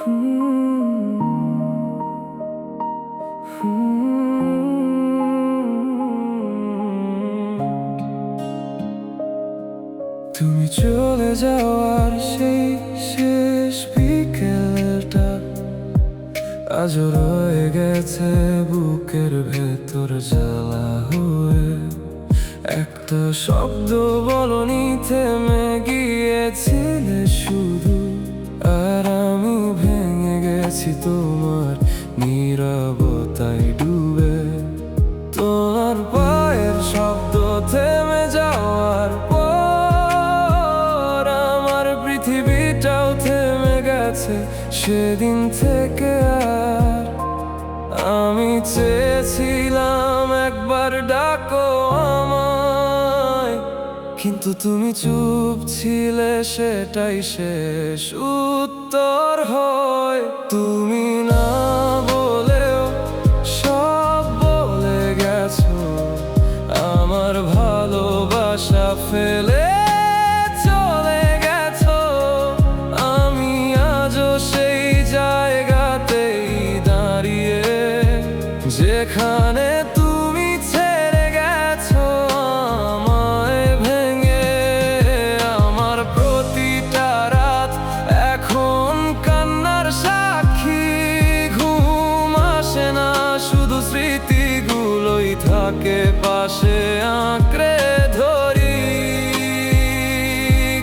তুমি চলে যাওয়ার সেই শেষ বিকেলটা আজও রয়ে গেছে বুকের ভেতর জ্বালা হয়ে। একটা শব্দ বলনি, থেমে গিয়েছিলে শুধু, আর আমি ভেঙে গেছি তোমার নীরবতায় ডুবে। তোমার পায়ের শব্দ থেমে যাওয়ার পর আমার পৃথিবীটাও থেমে গেছে সেদিন থেকে। আর আমি চেয়েছিলাম একবার ডাকো আমায়, কিন্তু তুমি চুপ ছিলে, সেটাই শেষ উত্তর হয়। তুমি না বলেও সব বলে গেছো, আমার ভালোবাসা ফেলে চলে গেছো। আমি আজও সেই জায়গাতেই দাঁড়িয়ে, যেখানে তুমি ছেড়ে গেছো আমায় ভেঙে। আমার প্রতিটা রাত এখন কান্নার সাক্ষী, ঘুম আসে না, শুধু স্মৃতিগুলোই থাকে পাশে আঁকড়ে ধরি।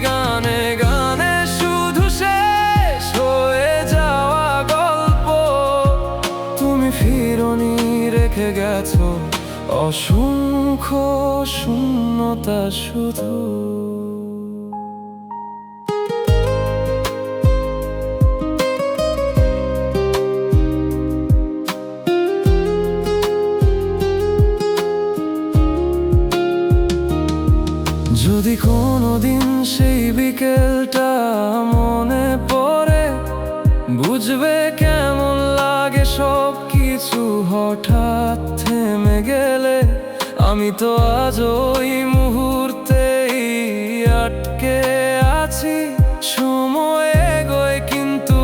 গানে গানে শুধু শেষ হয়ে যাওয়া গল্প, তুমি ফিরোনি, রেখে গেছো অসংখ্য শূন্যতা শুধু। যদি কোনোদিন সেই বিকেলটা মনে পড়ে, বুঝবে কেমন লাগে সব কিছু হঠাৎ থেমে গেলে। আমি তো আজ ওই মুহূর্তেই আটকে আছি, সময় এগোয় কিন্তু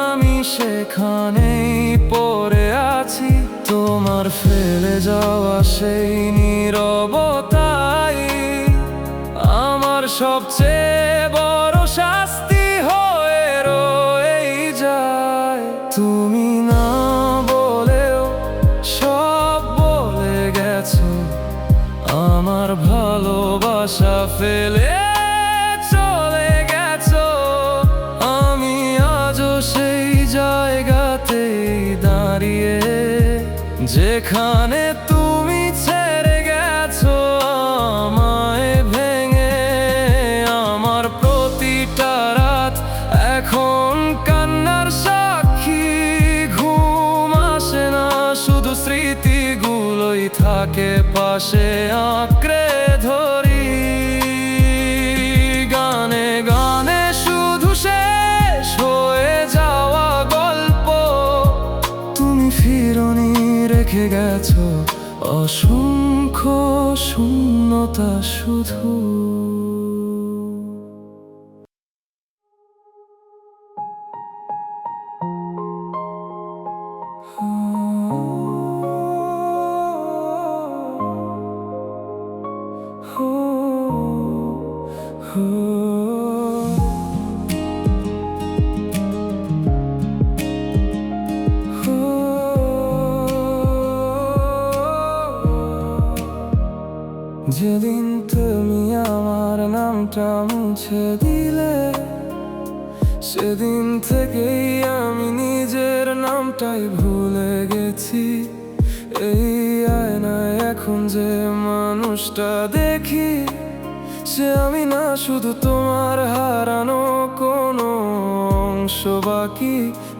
আমি সেখানেই পড়ে আছি। তোমার ফেলে যাওয়া সেই নীরবতাই আমার সবচেয়ে বড় শাস্তি হয়ে রয়ে যায়। তুমি না বলেও সব বলে গেছো, আমার ভালোবাসা ফেলে চলে গেছো। আমি আজও সেই জায়গাতেই দাঁড়িয়ে, যেখানে তুমি ছেড়ে গেছো আমায় ভেঙে। আমার প্রতিটা রাত এখন কান্নার সাক্ষী, ঘুম আসে না, শুধু স্মৃতিগুলোই থাকে পাশে আঁকড়ে ধরি। গানে গানে শুধু শেষ হয়ে যাওয়া গল্প, তুমি ফিরোনি, রেখে গেছো অসংখ্য শূন্যতা শুধু। যেদিন তুমি আমার নামটা মুছে দিলে, সেদিন থেকেই আমি নিজের নামটাই ভুলে গেছি। এই আয়নায় এখন যে মানুষটা দেখি, সে আমি না, শুধু তোমার হারানো কোনো অংশ বাকি।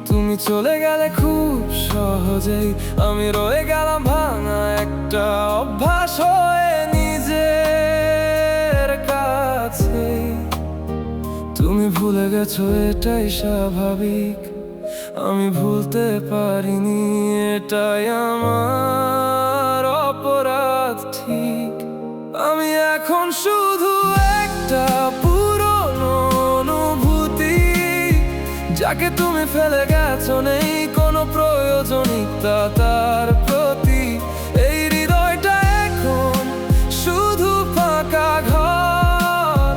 তুমি চলে গেলে খুব সহজেই, আমি রয়ে গেলাম ভাঙা একটা অভ্যাস হয়ে নিজের কাছে। তুমি ভুলে গেছো এটাই স্বাভাবিক, আমি ভুলতে পারিনি, এটাই আমার অপরাধ ঠিক। আমি এখন শুধু একটা পুরনো অনুভূতি, যা যাকে তুমি ফেলে গেছো নেই কোনো প্রয়োজনীয়তা তার প্রতি। এই হৃদয়টা এখন শুধু ফাঁকা ঘর,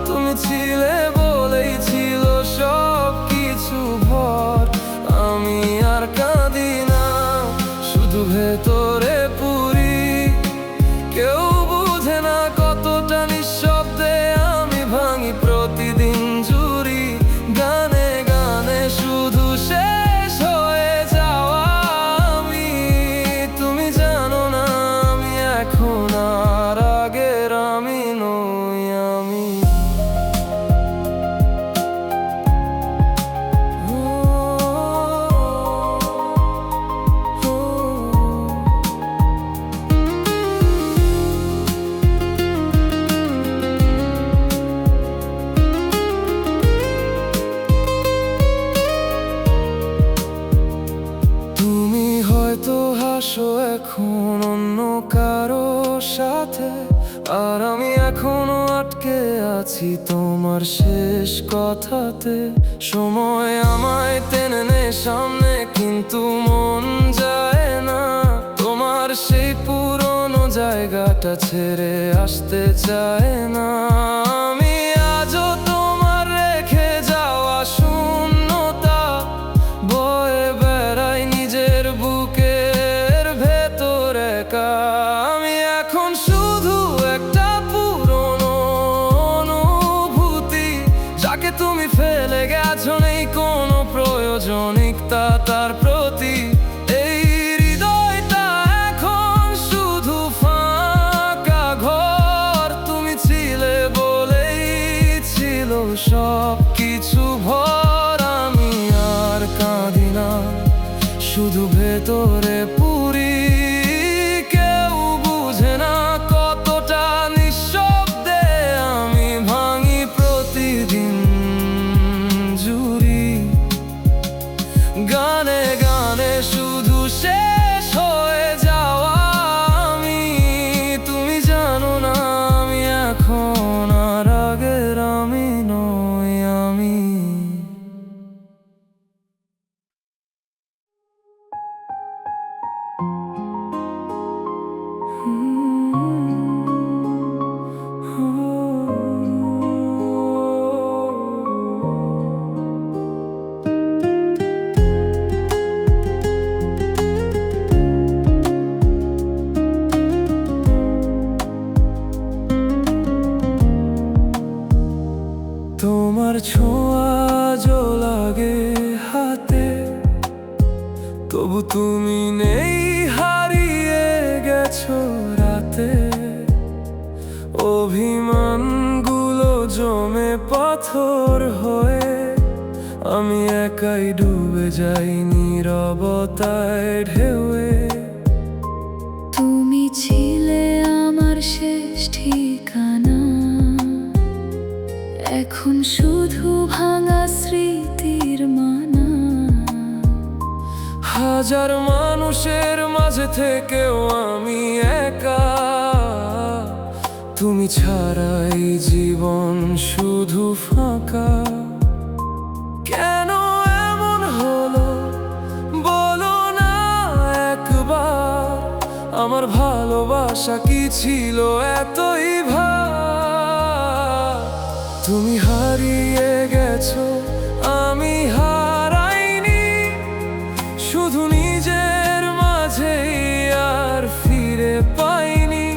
তুমি ছিলে বলেই ছিল সব কিছু ভর। আমি আর কাঁদি না, শুধু ভেতরে পুরি। কেউ বুঝে না কতটা নিঃশব্দে আমি ভাঙি প্রতিদিন জুড়ি। গানে গানে শুধু শেষ হয়ে যাওয়া আমি। তুমি জানো না আমি এখন আর আগের আমি নই আমি। তুমি হয়তো হাসো এখন অন্য কারো সাথে, আর আমি এখনো আটকে আছি তোমার শেষ কথাতে। সময় আমায় টেনে নে সামনে, কিন্তু মন যায় না তোমার সেই পুরনো জায়গাটা ছেড়ে আসতে চায় না। আমি আজও তোমার রেখে যাওয়া শূন্যতা বয়ে বেড়াই নিজের বুকের ভেতর একা। আমি এখন শুধু একটা পুরনো অনুভূতি, যাকে তুমি ফেলে গেছো নেই কোনো প্রয়োজনীয়তা তার প্রতি। এই হৃদয়টা এখন শুধু ফাঁকা ঘর, তুমি ছিলে বলেই ছিল সব কিছু ভর। আমি আর কাঁদি না, শুধু ভেতরে পুরি। কেউ বুঝে না কতটা নিঃশব্দে আমি ভাঙি প্রতিদিন জুড়ি। গানে গানে শুধু শেষ হয়ে যাওয়া আমি। তুমি জানো না আমি এখন আর আগের আমি নই আমি। তোমার ছোঁয়া আজও লাগে হাতে, তবু তুমি নেই, হারিয়ে গেছো রাতে। অভিমানগুলো জমে পাথর হয়ে আমি একাই ডুবে যাই নীরবতায় ঢেউয়ে। তুমি ছিলে আমার শেষ ঠিকানা, এখন শুধু ভাঙা স্মৃতির মানা। হাজার মানুষের মাঝে থেকেও আমি একা, তুমি ছাড়াই জীবন শুধু ফাঁকা। কেন এমন হলো বলো না একবার, আমার ভালোবাসা কি ছিল এতই ভার? তুমি হারিয়ে গেছো, আমি হারাইনি, শুধু নিজের মাঝেই আর ফিরে পাইনি।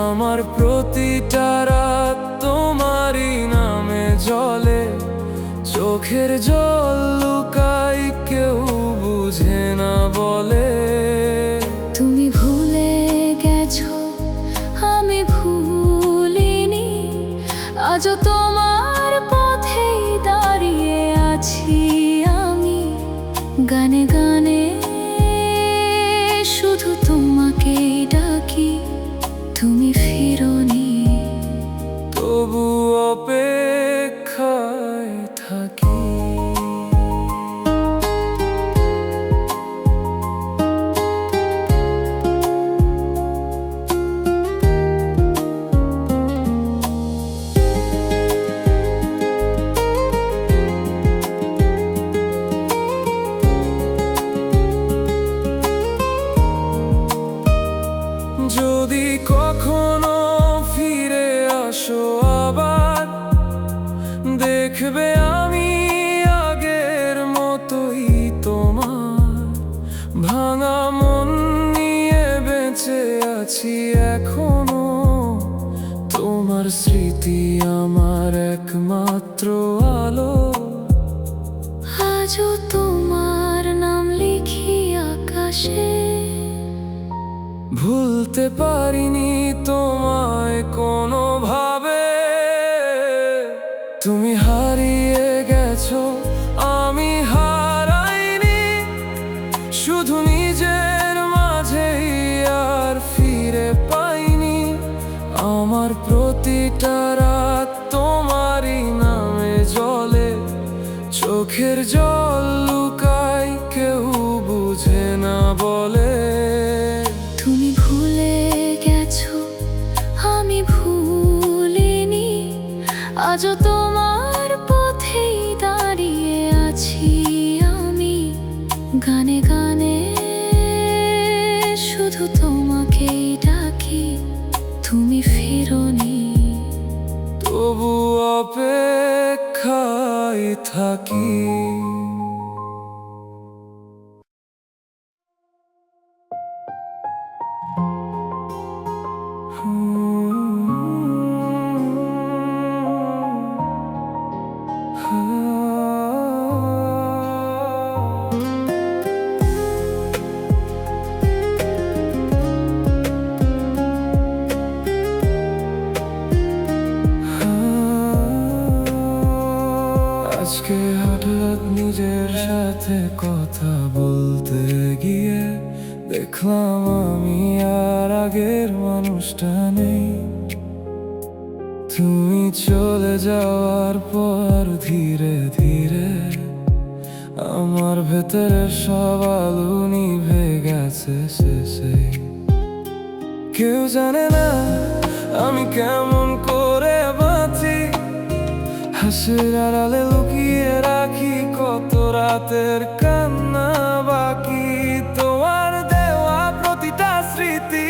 আমার প্রতিটা রাত তোমারই নামে জলে, চোখের জল লুকাই কেউ বুঝে না বলে। তুমি ভুলে গেছো আমি ভুলিনি, আজও তোমার পথেই দাঁড়িয়ে আছি আমি। গানে গানে শুধু তোমাকেই ডাকি, তুমি ফিরোনি, তবু অপেক্ষায় থাকি। দেখবে আমি আগের মতোই তোমার ভাঙা মন নিয়ে বেঁচে আছি এখনো। তোমার স্মৃতি আমার একমাত্র আলো। আজও তোমার নাম লিখি আকাশে, ভুলতে পারিনি তোমায় কোনোভাবে। তুমি হারিয়ে গেছো, আমি হারাইনি, শুধু নিজের মাঝেই আর ফিরে পাইনি। আমার প্রতিটা রাত তোমারই নামে জ্বলে, চোখের জল লুকাই কেউ বুঝে না বলে। তুমি ভুলে গেছো, আমি ভুলিনি, আজও তোমার পথেই দাঁড়িয়ে আছি আমি। গানে গানে শুধু তোমাকেই ডাকি, তুমি ফিরোনি, তবু অপেক্ষায় থাকি। আজকে হঠাৎ নিজের সাথে কথা বলতে গিয়ে দেখলাম আমি আর আগের মানুষটা নেই। তুমি চলে যাওয়ার পর ধীরে ধীরে আমার ভেতরে সব আলো নিভে গেছে শেষে। কেউ জানে না আমি কেমন করে বাঁচি, হাসির আড়ালে লুকিয়ে রাখি কত রাতের কান্না বাকি। তোমার দেওয়া প্রতিটা স্মৃতি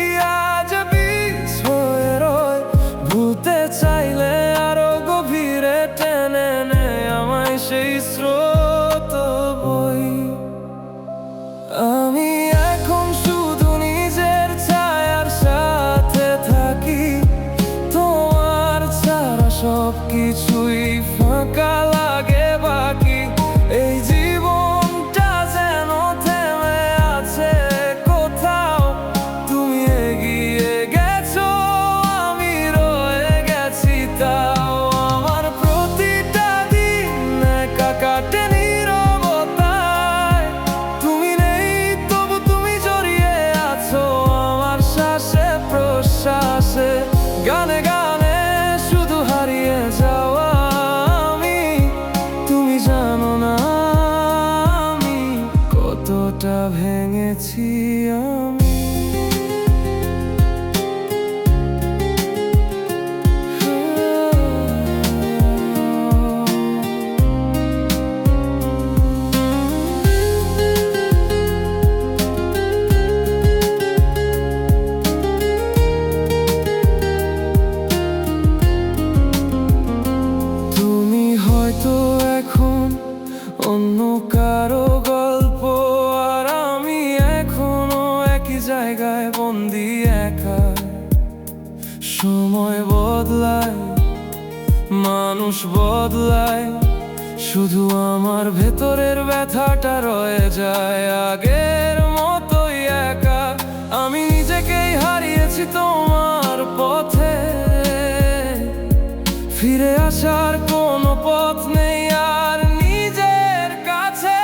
আজ বিষ হয়ে রয়, ভুলতে চাইলে আরো গভীরে টেনে নেয় আমায় সেই স্রোত বই। আমি এখন শুধু নিজের ছায়ার সাথে থাকি, তোমার ছাড়া সব কিছুই ফাঁকা লাগে বাকি। এই জীবনটা যেন থেমে আছে কোথাও, তুমি এগিয়ে গেছো, আমি রয়ে গেছি তাও। আমার প্রতিটা দিন একা কাটে নীরবতায়, তুমি নেই তবু তুমি জড়িয়ে আছো আমার শ্বাসে প্রশ্বাসে। গানে গানে শুধু হারিয়ে যাওয়া আমি, তুমি জানো না আমি কতটা ভেঙেছি আমি। তুমি হয়তো এখন অন্য কারো গল্প, আর আমি এখনো একই জায়গায় বন্দি একা। সময় বদলায়, মানুষ বদলায়, শুধু আমার ভেতরের ব্যথাটা রয়ে যায় আগের মতোই একা। আমি নিজেকেই হারিয়েছি তোমার পথে, ফিরে আসার কোনো পথ নেই আর নিজের কাছে।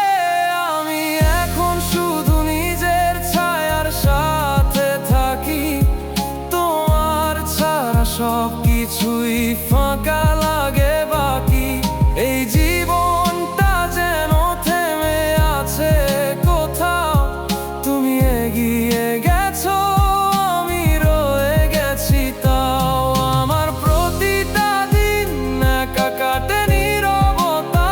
আমি এখন শুধু নিজের ছায়ার সাথে থাকি, তোমার ছাড়া সব কিছুই ফাঁকা লাগে বাকি। এই জীবনটা যেন থেমে আছে কোথাও, তুমি এগিয়ে গেছো, আমি রয়ে গেছি তাও। আমার প্রতিটা দিন একা কাটে নীরবতা,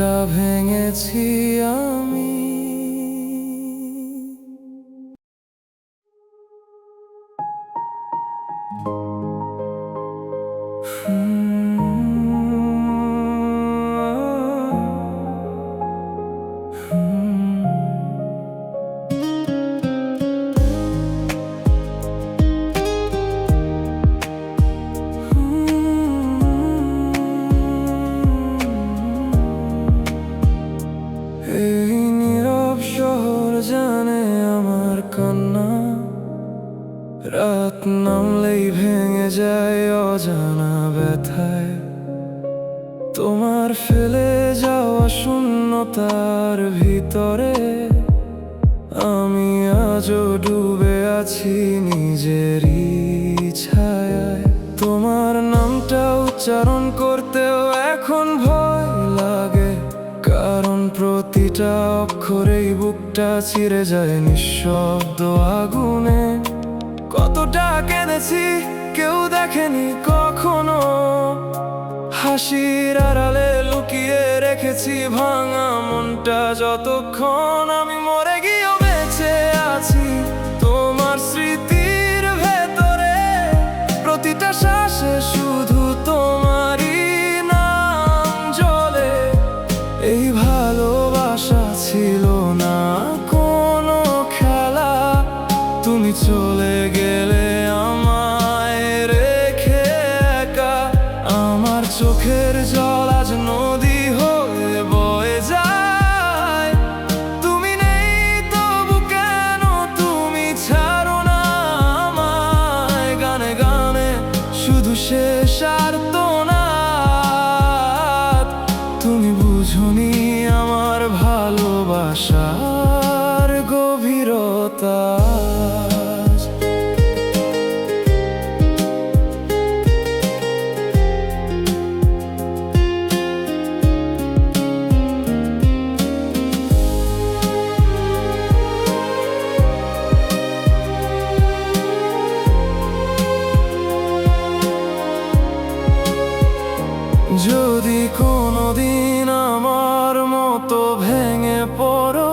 মনটা ভেঙেছি আমি। এই নীরব শহর জানে আমার কান্না, রাত নামলেই ভেঙে যায় অজানা ব্যথায়। তোমার ফেলে যাওয়া শূন্যতার ভিতরে আমি আজও ডুবে আছি নিজেরই ছায়ায়। তোমার নামটা উচ্চারণ করতেও এখন ভয় লাগে, কারণ প্রতিটা অক্ষরেই বুকটা ছিঁড়ে যায় নিঃশব্দ আগুনে। কতটা কেঁদেছি কেউ দেখেনি কখনো, হাসির আড়ালে লুকিয়ে রেখেছি ভাঙা মনটা। যতক্ষণ আমি মরে গিয়েও বেঁচে আছি তোমার স্মৃতির ভেতরে, প্রতিটা শ্বাসে শুধু তোমারই নাম জ্বলে। এই ভালোবাসা ছিল না কোনো খেলা, তুমি চলে গেলে আমায় রেখে একা। আমার চোখের জল আজ নদী হয়ে বয়ে যায়, তুমি নেই তবু কেন তুমি ছাড়ো না আমায়। গানে গানে শুধু শেষ আর্তনাদ, তুমি বুঝোনি আমার ভালোবাসার গভীরতা। যদি কোনোদিন আমার মতো ভেঙে পড়ো,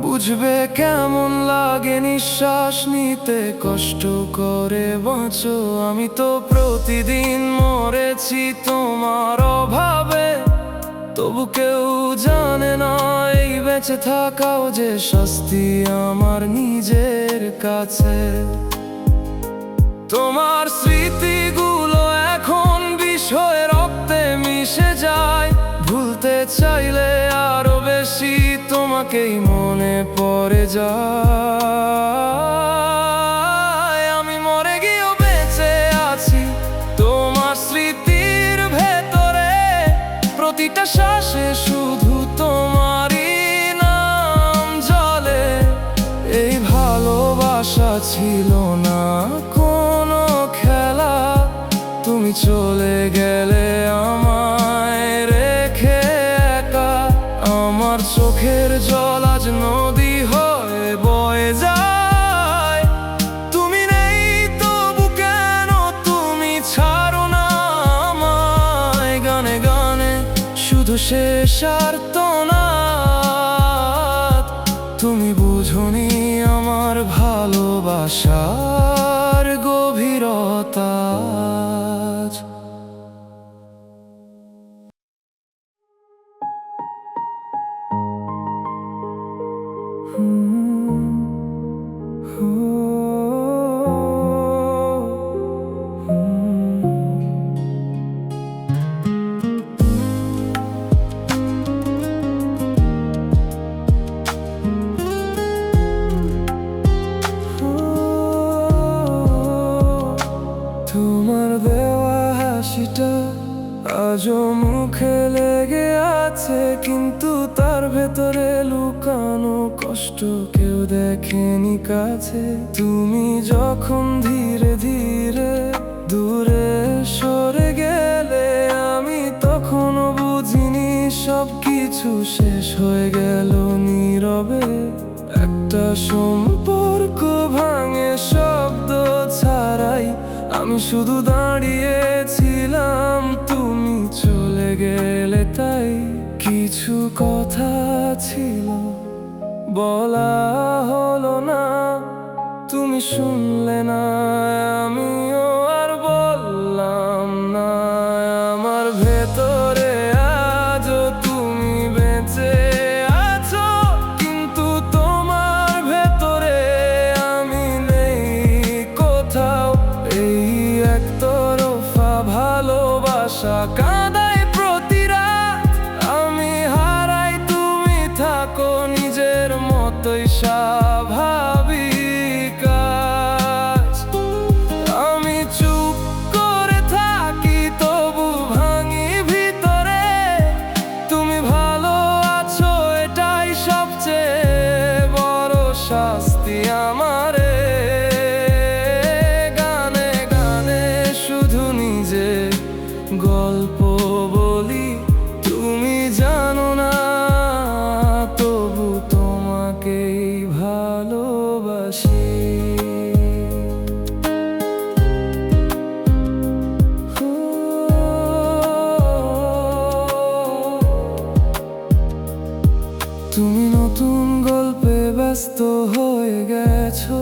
বুঝবে কেমন লাগে নিঃশ্বাস নিতে, কষ্ট করে বাঁচো। আমি তো প্রতিদিন মরেছি তোমার অভাবে, তবু কেউ জানে না এই বেঁচে থাকাও যে শাস্তি আমার নিজের কাছে। তোমার স্মৃতিগুলো এখন বিষ হয়ে রক্তে মিশে যায়, ভুলতে চাইলে আরো বেশি তোমাকেই মনে পড়ে যায়। আমি মরে গিয়েও বেঁচে আছি তোমার স্মৃতির ভেতরে, প্রতিটা শ্বাসে শুধু তোমারই নাম জ্বলে। এই ভালোবাসা ছিল না কোনো খেলা, তুমি চলে গেলে আমায় রেখে একা। আমার চোখের জল আজ নদী হয়ে বয়ে যায়, তুমি নেই তবু কেন তুমি ছাড়ো না আমায়। গানে গানে শুধু শেষ আর্তনাদ, তুমি বুঝোনি আমার ভালোবাসার গভীরতা। তোমার দেওয়া হাসিটা আজও মুখে লেগে আছে, কিন্তু তার ভেতরে লুকানো কষ্ট কেউ দেখেনি কাছে। তুমি যখন ধীরে ধীরে দূরে সরে গেলে, আমি তখনও বুঝিনি সবকিছু শেষ হয়ে গেল নীরবে। একটা সম্পর্ক ভাঙে শব্দ ছাড়াই, আমি শুধু দাঁড়িয়েছিলাম, তুমি চলে গেলে তাই। কি কিছু কথা ছিল বলা হলো না, তুমি শুনলে না, আমিও আর বললাম না। আমার ভেতরে আজও তুমি বেঁচে আছো, কিন্তু তোমার ভেতরে আমি নেই কোথাও। এই একতরফা ভালোবাসা কাঁদায় প্রতি রাত, আমি হারাই তুমি থাকো নিজের মতোই স্বাভাবিক আজ। আমি চুপ করে থাকি তবু ভাঙি ভিতরে, তুমি ভালো আছো এটাই সবচেয়ে বড় শাস্তি আমারে। গানে গানে শুধু নিজে গল্প বলি, তুমি জানো না তবু তোমাকেই ভালোবাসি। তুমি নতুন গল্পে ব্যস্ত হয়ে গেছো,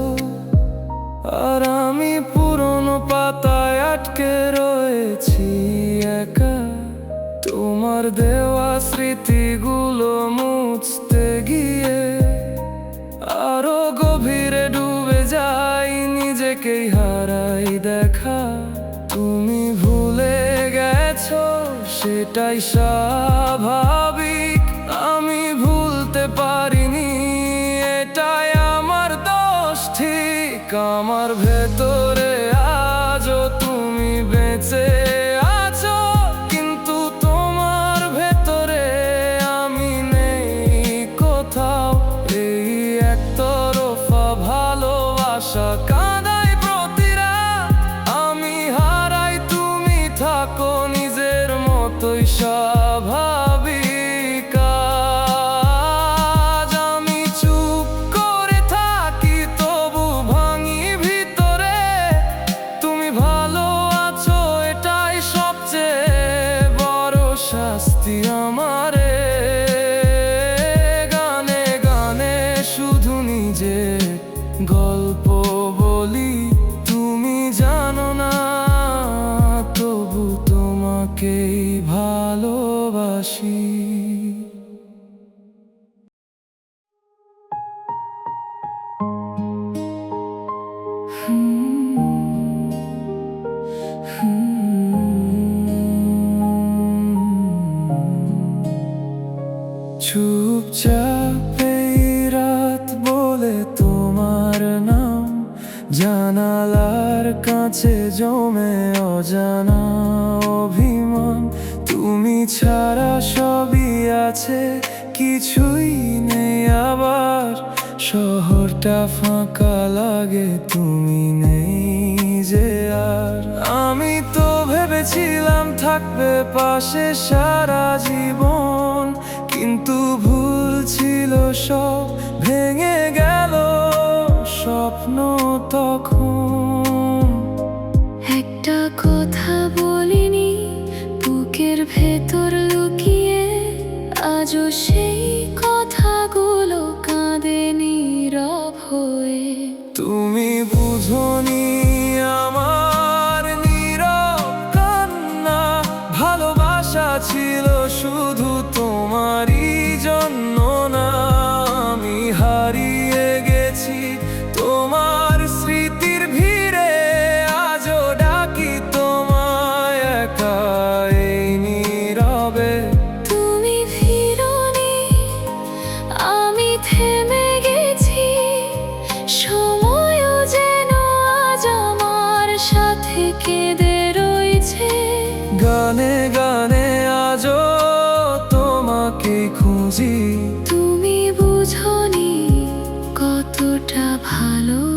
আর আমি পুরনো পাতায় আটকে রয়েছি একা। তোমার দেওয়া স্মৃতিগুলো মুছতে গিয়ে আরো গভীরে ডুবে যাই, নিজেকেই হারাই দেখা। তুমি ভুলে গেছো সেটাই স্বাভাবিক, আমি ভুলতে পারিনি এটাই আমার দোষ ঠিক। আমার ভেতরে আজও তুমি বেঁচে আছো, কিন্তু তোমার ভেতরে আমি নেই কোথাও। এই একতরফা ভালোবাসা কাঁদায় প্রতি রাত, আমি হারাই তুমি থাকো নিজের মতোই স্বাভাবিক আজ। আমি চুপ করে থাকি তবু ভাঙি ভিতরে, তুমি ভালো আছো এটাই সবচেয়ে বড় শাস্তি আমারে। গানে গানে শুধু নিজে গল্প বলি, তুমি জানো না তবু তোমাকেই ভালোবাসি। চুপচাপ এই রাত বলে তোমার নাম, জানালার কাছে জমে অজানা অভিমান। তুমি ছাড়া সবই আছে, কিছুই নেই আবার। শহরটা ফাঁকা লাগে, তুমি নেই যে আর। আমি তো ভেবেছিলাম থাকবে পাশে সারা জীবন, কিন্তু ভুল ছিল সব, ভেঙে গেল স্বপ্ন তখন। একটা কথা বলিনি বুকের ভেতর লুকিয়ে, আজও সেই কথাগুলো কাঁদে নীরব হয়ে। তুমি বুঝোনি আমার নীরব কান্না, ভালোবাসা ছিল শুধু তোমারই জন্য না। আমি হারিয়ে গেছি তোমার স্মৃতির ভিড়ে, আজও ডাকি তোমায় একা এই নীরবে। তুমি ফিরোনি, আমি থেমে গেছি, সময়ও যেন আজ আমার সাথে কেঁদে রয়েছে। গানে গানে আজও তোমাকে খুঁজি, তুমি বুঝোনি কতটা ভালোবেসেছি।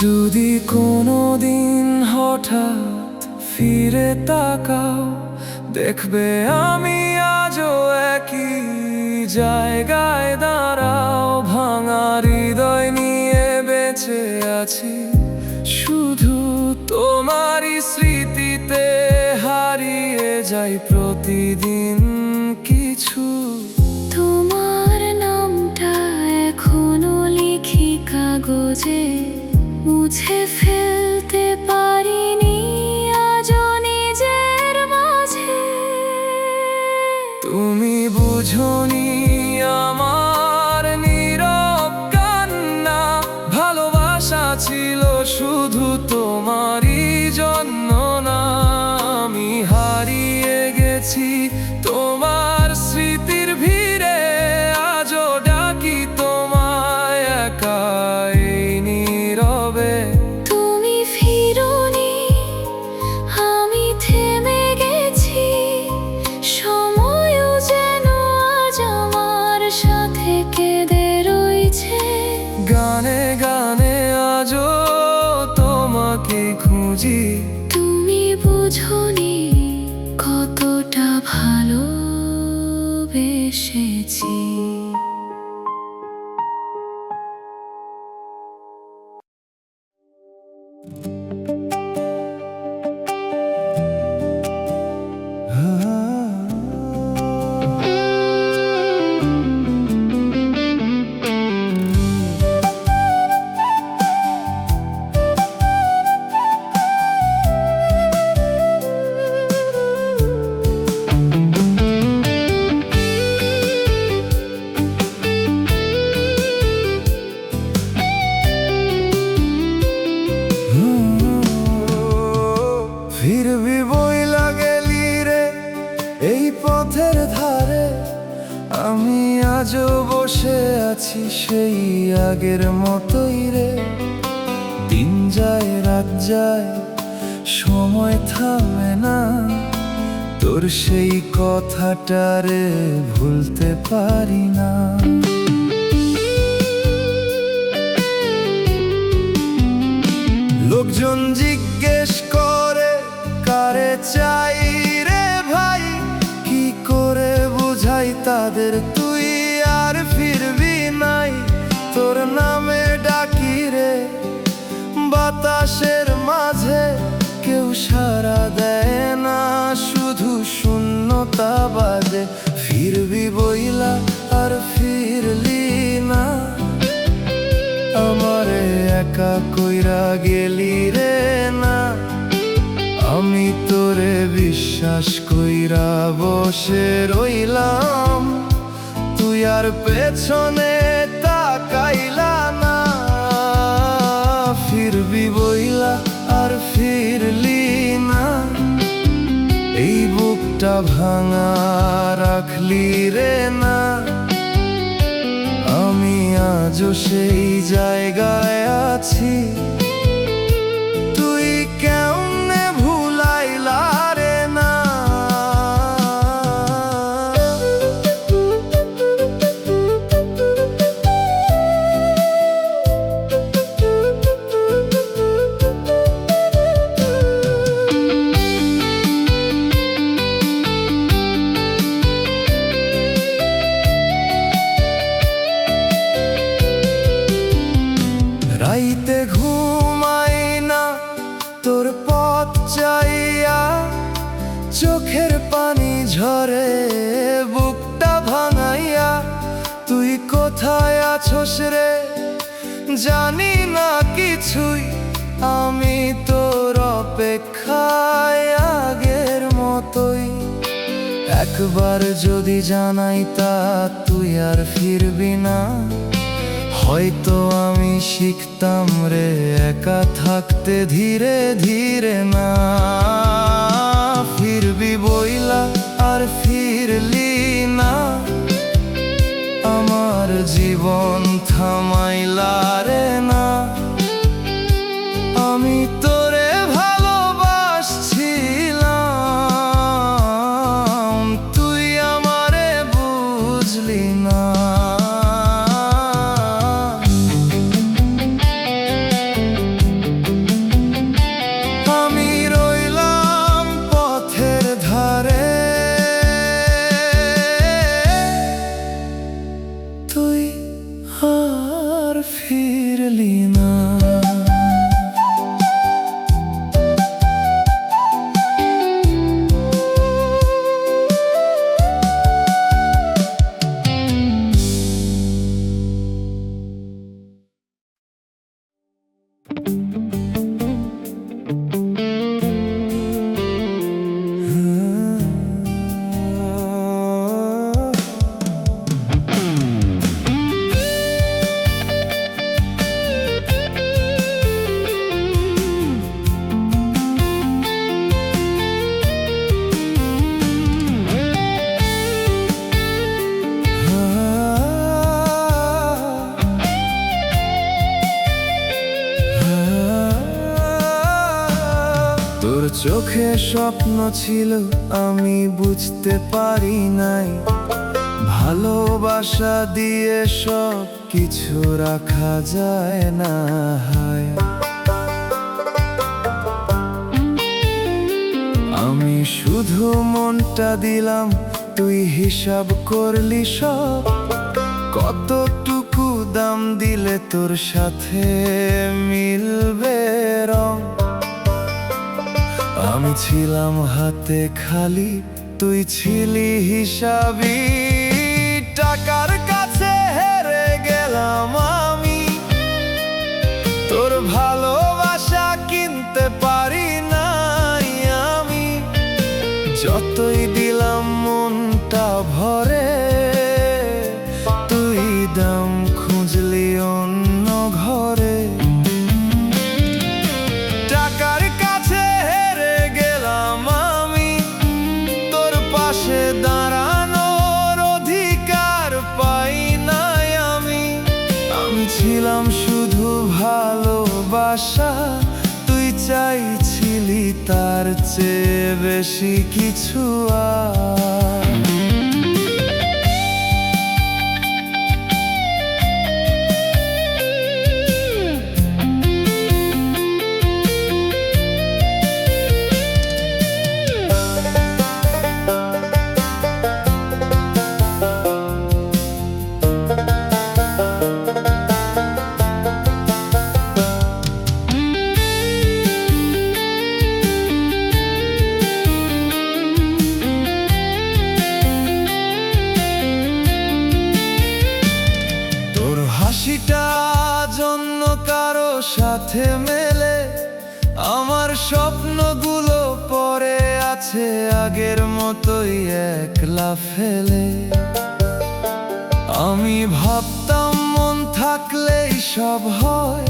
যদি কোনো দিন হঠাৎ ফিরে তাকাও, দেখবে আমি আজও একই জায়গায় দাঁড়াও। ভাঙা হৃদয় নিয়ে বেঁচে আছি, শুধু তোমারই স্মৃতিতে হারিয়ে যাই প্রতিদিন কিছু। তোমার নামটা এখনো লিখি কাগজে, মুছে ফেলতে পারিনি আজও নিজের মাঝে। তুমি বুঝোনি আমার নীরব কান্না, ভালোবাসা ছিল শুধু তোমারই জন্য না। আমি হারিয়ে গেছি তোমার স্মৃতির ভিড়ে, আজও ডাকি তোমায় একাই নীরবে। তুমি ফিরোনি, আমি থেমে গেছি, সময়ও যেন আজ আমার সাথে কেঁদে রয়েছে। গানে গানে আজও তোমাকে খুঁজি, তুমি বুঝোনি কতটা ভালোবেসেছি। ফিরবি বইলা গেলি রে এই পথের ধারে, আমি আজও বসে আছি সেই আগের মতোই রে। দিন যায় রাত যায়, সময় থামে না, তোর সেই কথাটারে ভুলতে পারি না। লোকজন জিজ্ঞেস করে কারে চাই রে ভাই, কি করে বুঝাই তাদের তুই আর ফিরবি নাই। তোর নামে ডাকি রে বাতাসের মাঝে, কেউ সাড়া দেয় না, শুধু শূন্যতা বাজে। ফিরবি বইলা আর ফিরলি না, আমারে একা কইরা গেলি রে না। আমি তোরে বিশ্বাস কইরা বসে রইলাম, তুই আর পেছনে তাকাইলা না। ফিরবি বইলা আর ফিরলি না, এই বুকটা ভাঙা রাখলি রে না। আমি আজও সেই জায়গায় আছি, তুই কেমনে ভুলাইলা রে না। রাইতে ঘুমাই না তোর পথ চাইয়া, চোখের পানি ঝরে বুকটা ভাঙাইয়া। তুই কোথায় আছোস রে জানি না কিছুই, আমি তোর অপেক্ষায় আগের মতোই। একবার যদি জানাই তা তুই আর ফিরবি না, হয়তো আমি শিখতাম রে একা থাকতে ধীরে ধীরে না। ফিরবি বইলা আর ফিরলি না, আমার জীবন থামাইলা রে না। আমি তোরে ভালোবাসছিলাম, তুই আমারে বুঝলি না। ফিরলি না। তোর চোখে স্বপ্ন ছিল আমি বুঝতে পারি নাই, ভালোবাসা দিয়ে সব কিছু রাখা যায় না। হায়, আমি শুধু মনটা দিলাম, তুই হিসাব করলি সব। কতটুকু দাম দিলে তোর সাথে মিলবে রং। আমি ছিলাম হাতে খালি, তুই ছিলি হিসাবি। টাকার কাছে হেরে গেলাম আমি, তোর ভালোবাসা কিনতে পারি নাই আমি। যতই দিলাম মনটা ভরে, তুই দাম খুঁজলি অন্য ঘরে। টাকার কাছে হেরে গেলাম আমি, তোর পাশে দাঁড়ানোর অধিকার পাই নাই আমি। আমি ছিলাম শুধু ভালোবাসা, তুই চাইছিলি তার চেয়ে বেশি কিছু আর। হাসিটা জন্য কারো সাথে মেলে, আমার স্বপ্নগুলো পড়ে আছে আগের মতোই একলা ফেলে। আমি ভাবতাম মন থাকলেই সব হয়,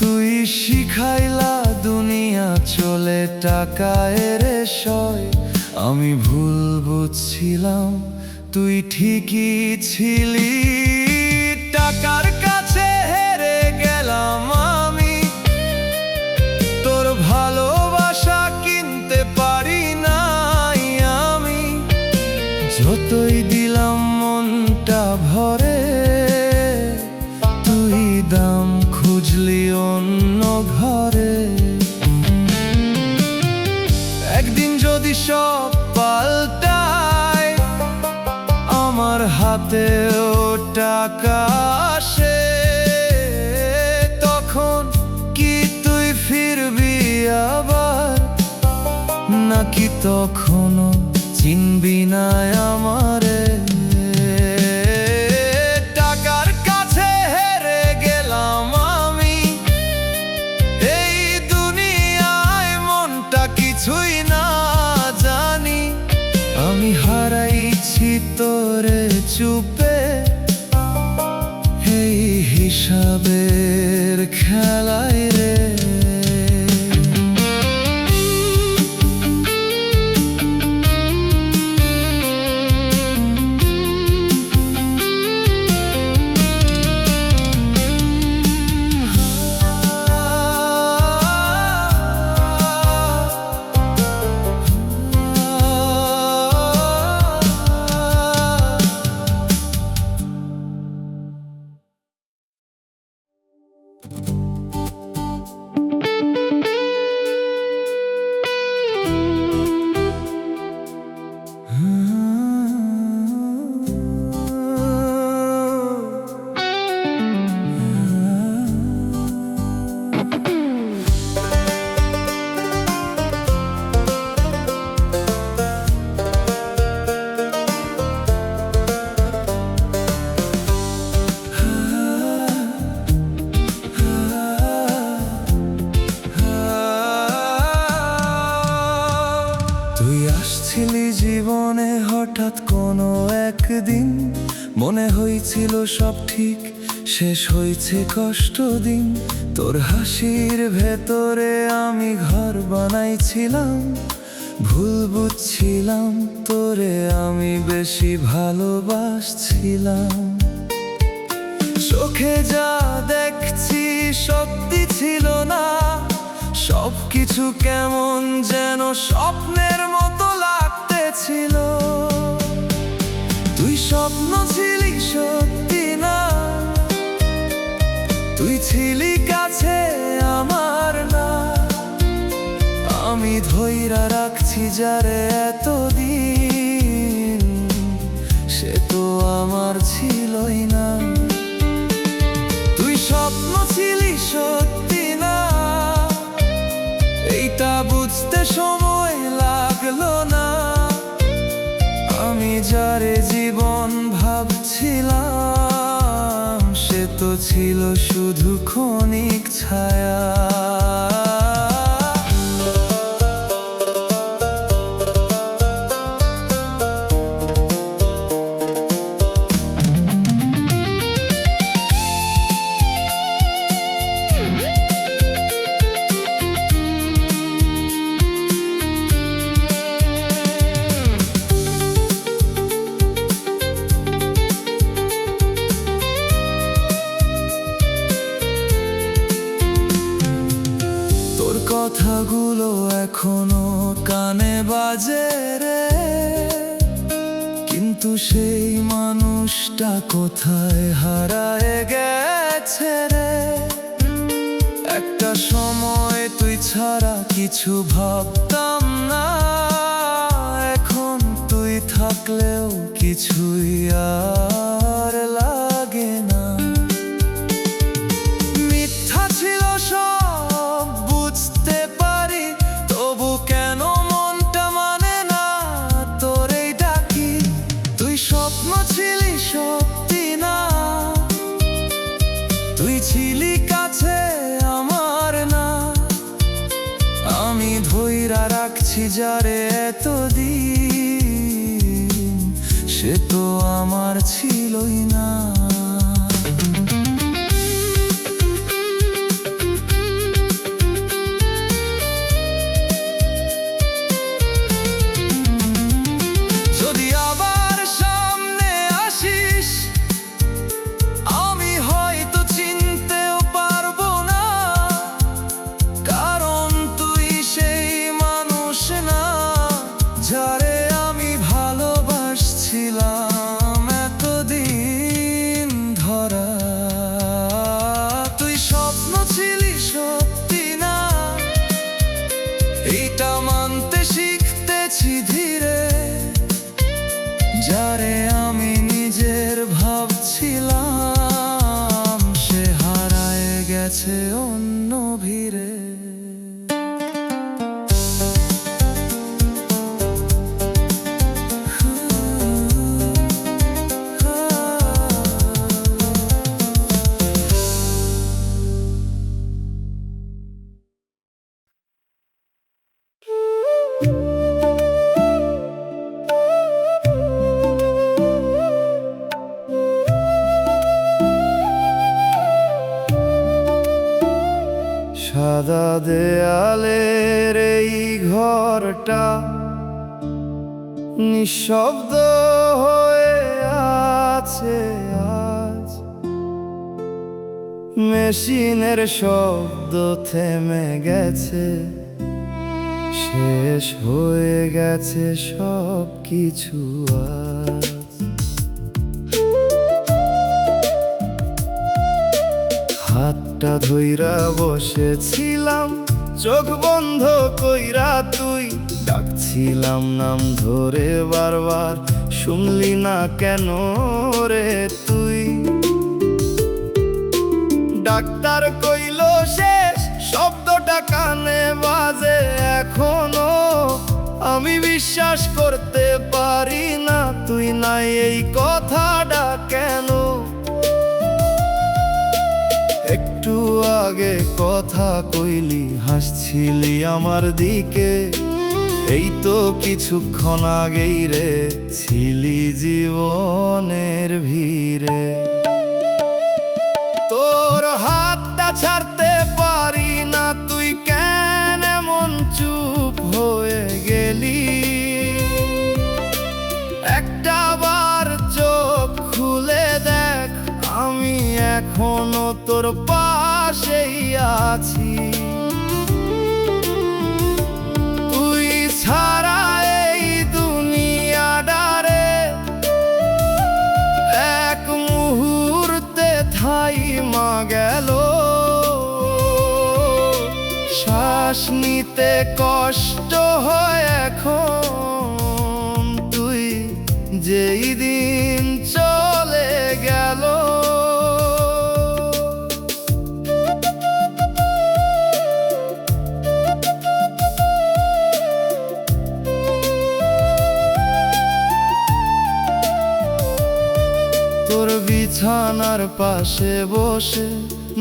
তুই শিখাইলা দুনিয়া চলে টাকায় রে সয়। আমি ভুল বুঝছিলাম, তুই ঠিকই ছিলি। টাকার কাছে হেরে গেলাম আমি, তোর ভালোবাসা কিনতে পারি নাই আমি। যতই দিলাম মনটা ভরে, তুই দাম খুঁজলি অন্য ঘরে। একদিন যদি সব পাল্টায়, আমার হাতেও টাকা আসে, তখন কি তুই ফিরবি আবার? নাকি তখনও চিনবি না আমারে? টাকার কাছে হেরে গেলাম আমি, এই দুনিয়ায় মনটা কিছুই না জানি। আমি হারাইছি তোরে চুপে, এই হিসাবের খেলায় রে। সব ঠিক, শেষ হয়েছে কষ্ট দিন। তোর হাসির ভেতরে আমি ঘর বানাইছিলাম, ভুল বুঝছিলাম তোরে আমি বেশি ভালোবাসছিলাম। চোখে যা দেখছি সত্যি ছিল না, সবকিছু কেমন যেন স্বপ্নের মতো লাগতেছিল। তুই স্বপ্ন ছিলি সত্যি না, তুই ছিলি কাছে আমার না। আমি ধইরা রাখছি যারে এতদিন, সে তো আমার ছিলই না। তুই স্বপ্ন ছিলি সত্যি না, এইটা বুঝতে সময় লাগলো না। আমি যারে জীবন ভাবছিলাম, সে তো ছিল শুধু ক্ষণিক ছায়া। কথাগুলো এখনো কানে বাজে রে, কিন্তু সেই মানুষটা কোথায় হারায় গেছে রে। একটা সময় তুই ছাড়া কিছু ভাবতাম না, এখন তুই থাকলেও কিছুই আর লাগে না। মিথ্যা ছিল সব বুঝতে পারি, তবু কেন মনটা মানে না তোরেই ডাকি। তুই স্বপ্ন ছিলি সত্যি না, তুই ছিলি কাছে আমার না। আমি ধইরা রাখছি যারে এতদিন, সে তো আমার ছিলই না। এটা মানতে শিখতেছি ধীরে, যারে আমি নিজের ভাবছিলাম, সে হারায় গেছে অন্য ভিড়ে। সাদা দেয়ালের এই ঘরটা নিঃশব্দ হয়ে আছে আজ। মেশিনের শব্দ থেমে গেছে, শেষ হয়ে গেছে সব কিছু আজ। হাতটা ধইরা বসেছিলাম, চোখ বন্ধ কইরা তুই ডাকছিলাম নাম ধরে বারবার, শুনলি না কেন রে তুই। ডাক্তার কইল শেষ, শব্দটা কানে বাজে এখনো। আমি বিশ্বাস করতে পারি না তুই নাই এই কথাটা কেন। একটু আগে কথা কইলি, হাসছিলি আমার দিকে, এই তো কিছুক্ষণ আগেই রে ছিলি জীবনের ভিড়ে। ছাড়তে পারি না, তুই কেন এমন চুপ হয়ে গেলি? একটা বার চোখ খুলে দেখ, আমি এখনো তোর পাশেই আছি। তুই ছাড়া এই দুনিয়াটারে এক মুহূর্তে থাইমা গেল। শ্বাস নিতে কষ্ট হয় এখন, তুই যেই দিন চলে গেল। তোর বিছানার পাশে বসে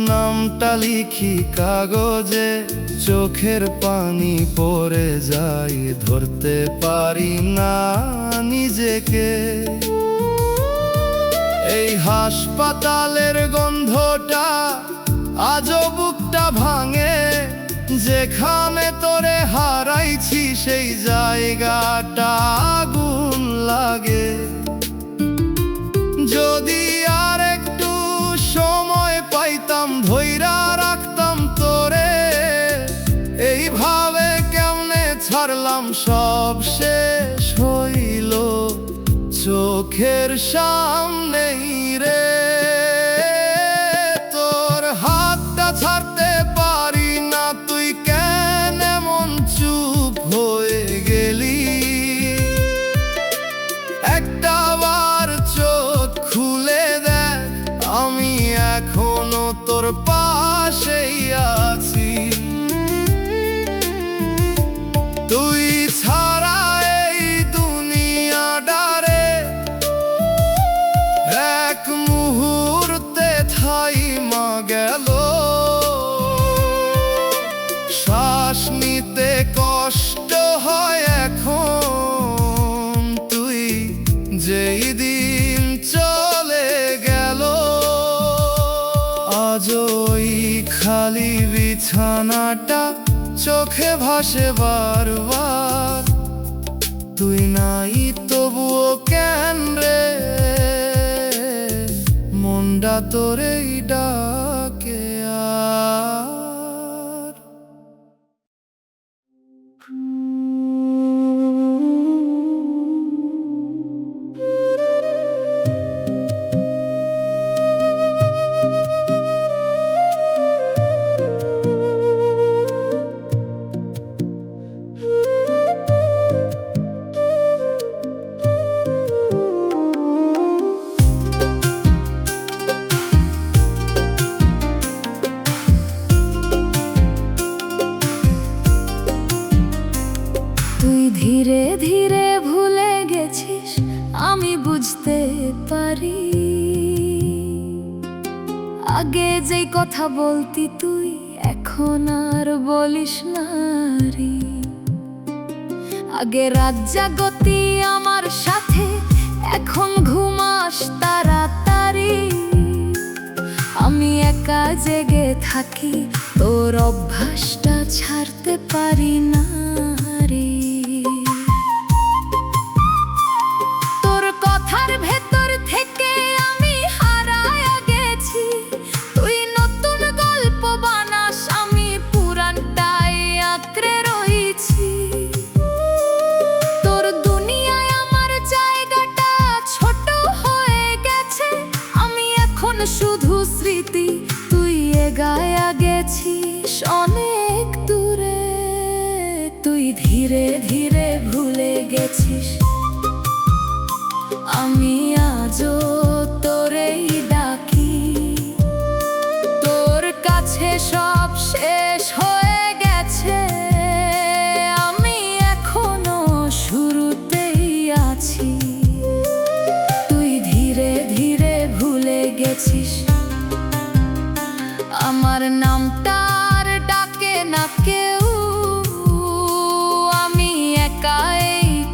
নামটা লিখি কাগজে, চোখের পানি পড়ে যাই, ধরতে পারি না নিজেকে। এই হাসপাতালের গন্ধটা আজও বুকটা ভাঙে, যেখানে তোরে হারাইছি সেই জায়গাটা আগুন লাগে। যদি আর একটু সময় পাইতাম, ধইরা রাখতাম তোরে, এইভাবে কেমনে ছাড়লাম সব শেষ হইল চোখের সামনেই রে। তোর হাতটা ছাড়তে পারি না, তুই কেন এমন চুপ হয়ে গেলি? একটা বার চোখ খুলে দেখ, আমি এখনো তোর পাশেই আছি। তুই ছাড়া এই দুনিয়াটারে এক মুহূর্তে থাইমা গেল। শ্বাস নিতে কষ্ট হয় এখন, তুই যেই দিন চলে গেল। আজ ওই খালি বিছানাটা চোখে ভাসে বারবার, তুই নাই তবুও কেন রে, মনটা তোরেই ডাকে আর। ধীরে ধীরে ভুলে গেছিস, আমি বুঝতে পারি। আগে যেই কথা বলতি তুই এখন আর বলিস না রে। আগে রাত জাগতি আমার সাথে, এখন ঘুমাস তাড়াতাড়ি। আমি একা জেগে থাকি, তোর অভ্যাসটা ছাড়তে পারি না রে। তোর কথার ভেতর থেকে আমি হারায়া গেছি, তুই নতুন গল্প বানাস, আমি পুরানটাই আঁকড়ে রয়েছি। তোর দুনিয়ায় আমার জায়গাটা ছোট হয়ে গেছে, আমি এখন শুধু স্মৃতি, তুই এগায়া গেছিস অনেক দূরে। তুই ধীরে ধীরে ভুলে গেছিস, আমি আজও তোরেই ডাকি। তোর কাছে সব শেষ হয়ে গেছে, আমি এখনো শুরুতেই আছি। তুই ধীরে ধীরে ভুলে গেছিস, আমার নামটা আর ডাকে না কেউ। আমি একাই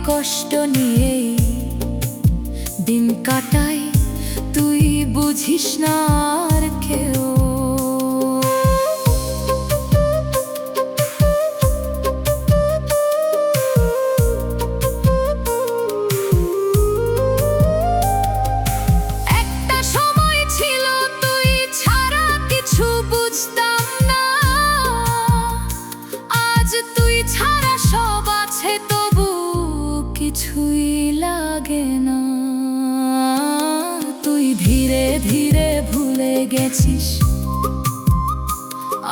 কষ্ট নিয়েই দিন কাটাই, তুই বুঝিস না আর কেউ। থাকে না। তুই ধীরে ধীরে ভুলে গেছিস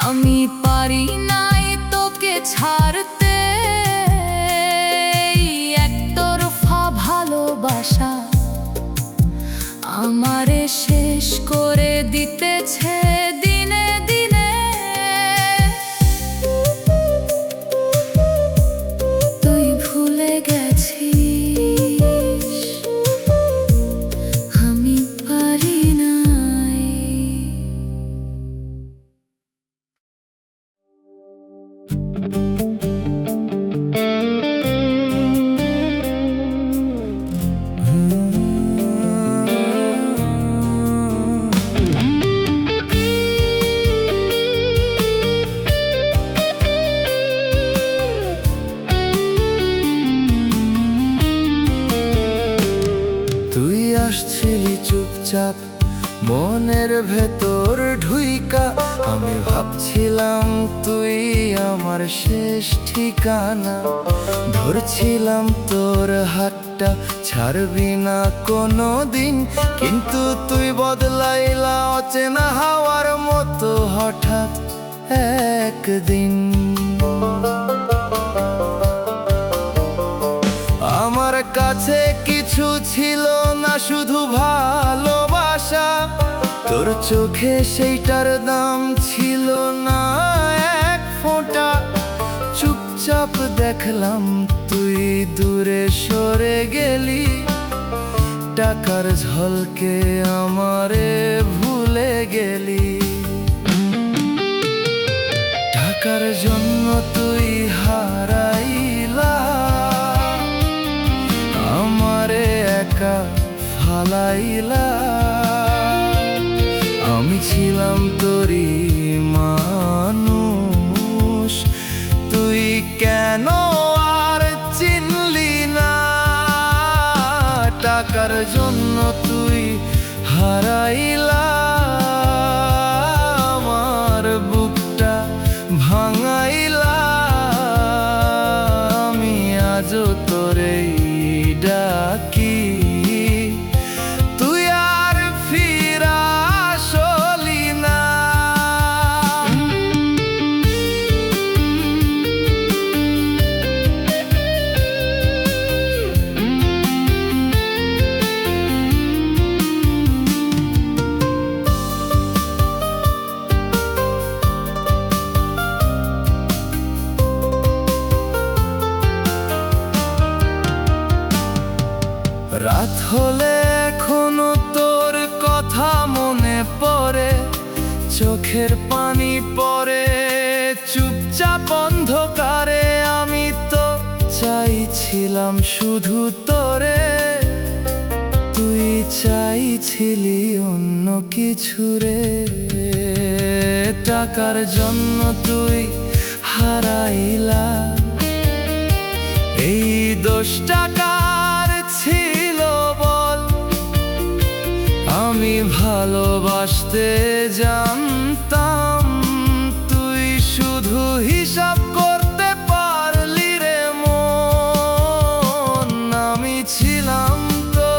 আমি পারি নাই তোকে ছাড়তে। একতরফা ভালোবাসা আমারে শেষ করে দিতেছে দিনে দিনে। তুই ভুলে গেছিস আমি পারি নাই। তুই আসছিলি চুপচাপ মনের ভেতর ঢুইকা, আমি ভাবছিলাম তুই আমার শেষ ঠিকানা। ধরছিলাম তোর হাতটা ছাড়বি না কোনো দিন, কিন্তু তুই বদলাইলা অচেনা হাওয়ার মতো হঠাৎ একদিন। আমার কাছে কিছু ছিল না, শুধু ভালোবাসা। তোর চোখে সেইটার দাম ছিল না এক ফোঁটা। চুপচাপ দেখলাম তুই দূরে সরে গেলি, টাকার ঝলকে আমারে ভুলে গেলি। টাকার জন্য তুই হারাইলা আমারে একা ফালাইলা। আমি ছিলাম তোরই মানুষ, তুই কেন আর চিনলি না? টাকার জন্য তুই হারাইলা আমার বুকটা ভাঙাইলা। আমি আজও তোরেই ডাকি, তুই আর ফিরা আসলি না। রাত হলে এখনো তোর কথা মনে পড়ে, চোখের পানি পড়ে চুপচাপ অন্ধকারে। আমি তো চাইছিলাম শুধু তোরে, তুই চাইছিলি অন্য কিছু রে। টাকার জন্য তুই হারাইলা, এই দোষটা কার ছিল বল? আমি ভালোবাসতে জানতাম, তুই শুধু হিসাব করতে পারলি রে মন। আমি ছিলাম তো,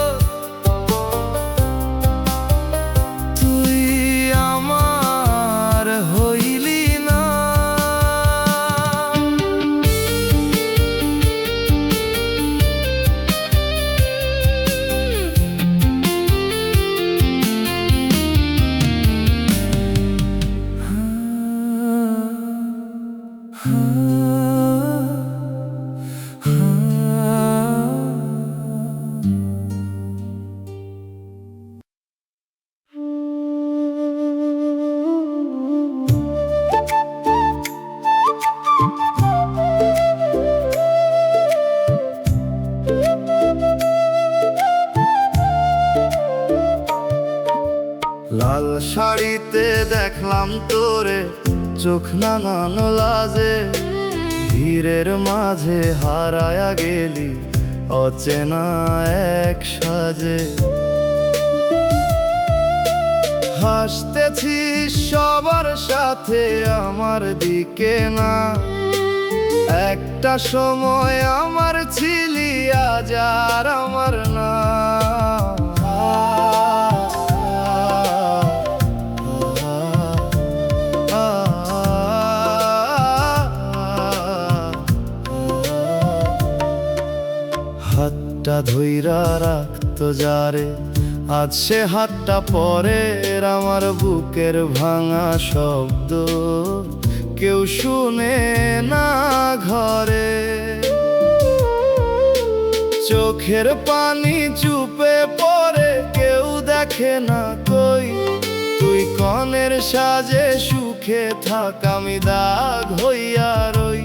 তুই আমার হইলি না। লাল শাড়িতে দেখলাম তোরে, চোখ নাঙানো লাজে। ভিড়ের মাঝে হারায়া গেলি অচেনা এক সাজে। হাসতেছিস সবার সাথে আমার দিকে না, একটা সময় আমার ছিলি, আজ আর আমার না। হাতটা ধইরা রাখতো যারে, আজ সে হাতটা পরের। আমার বুকের ভাঙা শব্দ কেউ শুনে না ঘরে। চোখের পানি চুপে পড়ে, কেউ দেখে না কই। তুই কনের সাজে সুখে থাক, আমি দাগ হইয়া রই।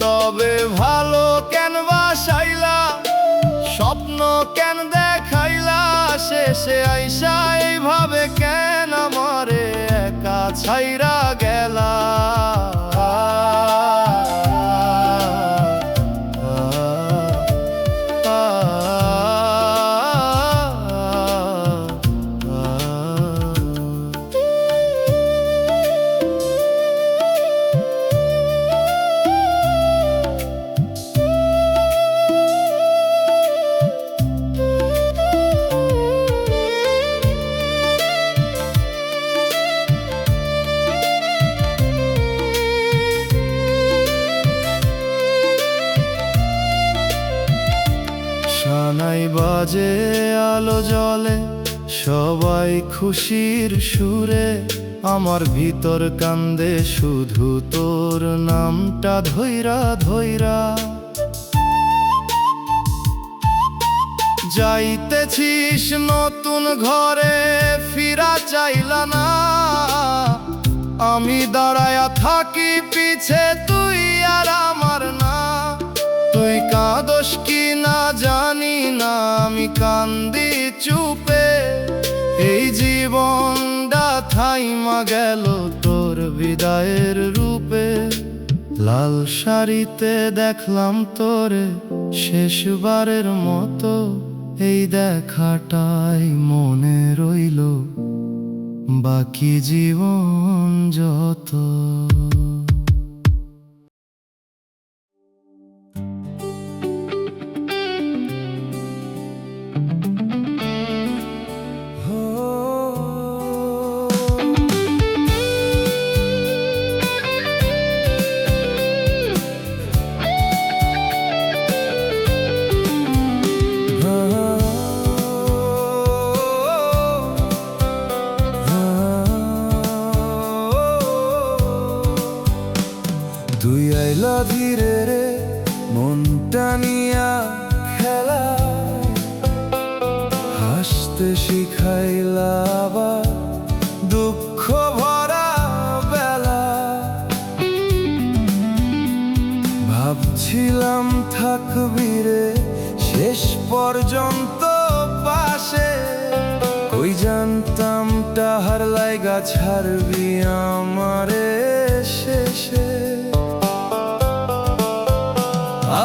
তবে ভালো কেন বাসাইলা, স্বপ্ন কেন দেখাইলা, শেষে আইসা এইভাবে কেন আমারে একা ছাইরা গেলা। সানাই বাজে আলো জ্বলে, সবাই খুশির সুরে। আমার ভিতর কান্দে শুধু তোর নামটা ধইরা ধইরা। যাইতেছিস নতুন ঘরে, ফিরা চাইলা না। আমি দাঁড়ায়া থাকি পিছে, তুই আর আমার না। তুই কাঁদস কি না জানি না, আমি কান্দি চুপে। এই জীবনটা থাইমা গেল তোর বিদায়ের রূপে। লাল শাড়িতে দেখলাম তোরে শেষবারের মতো, এই দেখাটাই মনে রইল বাকি জীবন যত। তুই আইলা ধীরে রে মনটা নিয়া খেলা, হাসতে শিখাইলা আবার দুঃখ ভরা বেলা। ভাবছিলাম থাকবি রে শেষ পর্যন্ত পাশে, কই জানতাম তাহার লাইগা ছাড়বি আমারে শেষে।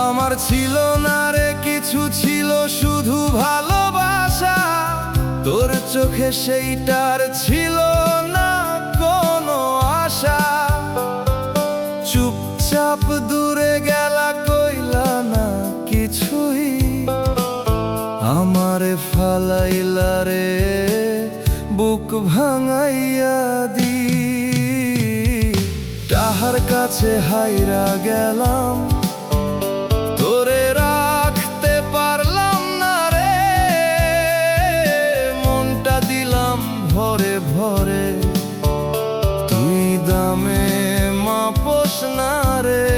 আমার ছিল না রে কিছু, ছিল শুধু ভালোবাসা। তোর চোখে সেইটার ছিল না কোনো আশা। চুপচাপ দূরে গেলা, কইলা না কিছুই। আমারে ফালাইলা রে বুক ভাঙাইয়া দি। তাহার কাছে হাইরা গেলাম, তোরে রাখতে পারলাম না রে। মনটা দিলাম ভরে ভরে, তুই দামে মাপস না রে।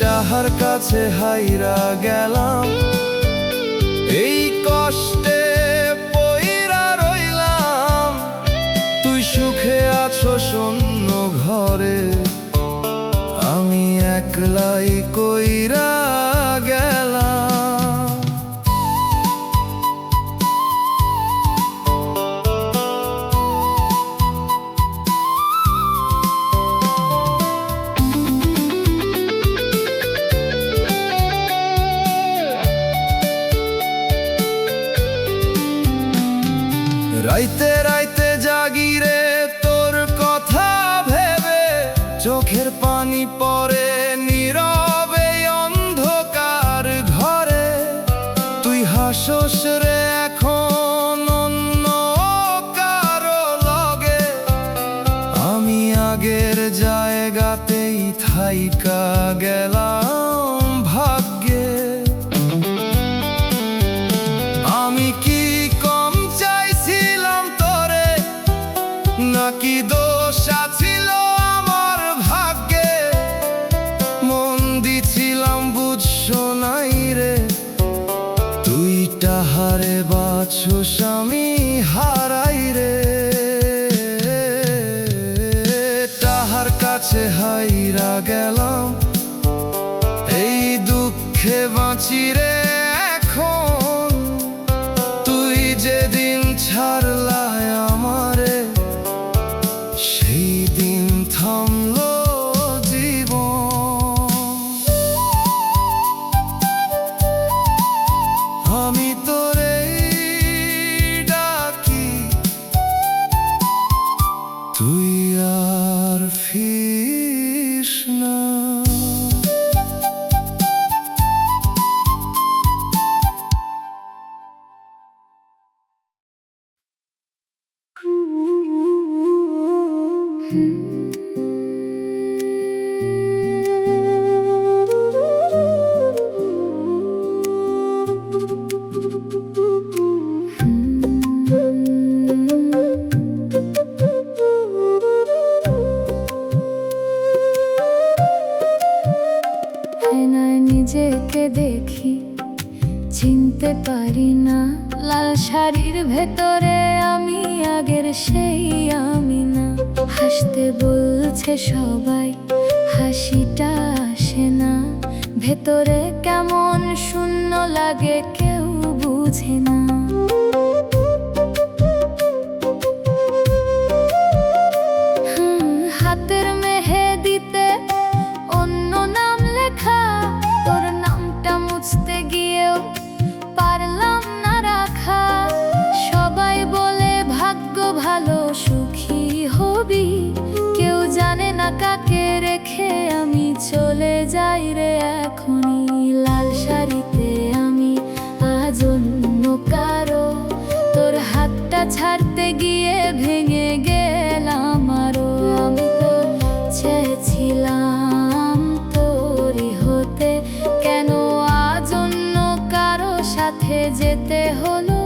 তাহার কাছে হাইরা গেলাম, এই কষ্টে পইরা রইলাম। তুই সুখে আছো শূন্য ঘরে, আমি একলাই কইরা গেলাম। রাইতে রাইতে জাগিরে তোর কথা ভেবে, চোখের পানি পড়ে নি জায়গাতেই থাইকা গেলাম ভাগ্যে। আমি কি কম চাইছিলাম তোরে, নাকি দোষ ছিল আমার ভাগ্যে? মন দিছিলাম বুঝছো নাই রে, তুই তাহারে বাছুস আমি হারাই রে। তাহার কাছে হাইরা গেলাম, এই দুঃখে বাঁচি রে এখন। তুই যেদিন ছাড়লাই আমারে, সেই দিন থামলো জীবন। আমি তোরে ডাকি, তুই আর ফিরিস না। আয়নায় নিজেকে দেখি, চিনতে পারি না। লাল শাড়ির ভেতরে আমি আগের সেই আমি না। হাসতে বলছে সবাই, হাসিটা আসে না। ভেতরে কেমন শূন্য লাগে কেউ বুঝে না। হাতের মেহেদিতে অন্য নাম লেখা, তোর নামটা মুছতে গিয়েও পারলাম না রাখা। সবাই বলে ভাগ্য ভালো, সুখী হবি, কেউ জানে না কাকে রেখে আমি চলে যাই রে এখনই। লাল শাড়িতে আমি আজ অন্য কারো, তোর হাতটা ছাড়তে গিয়ে ভেঙে গেলাম আরো। আমি তো চেয়েছিলাম তোরই হতে, কেন আজ অন্য কারো সাথে যেতে হলো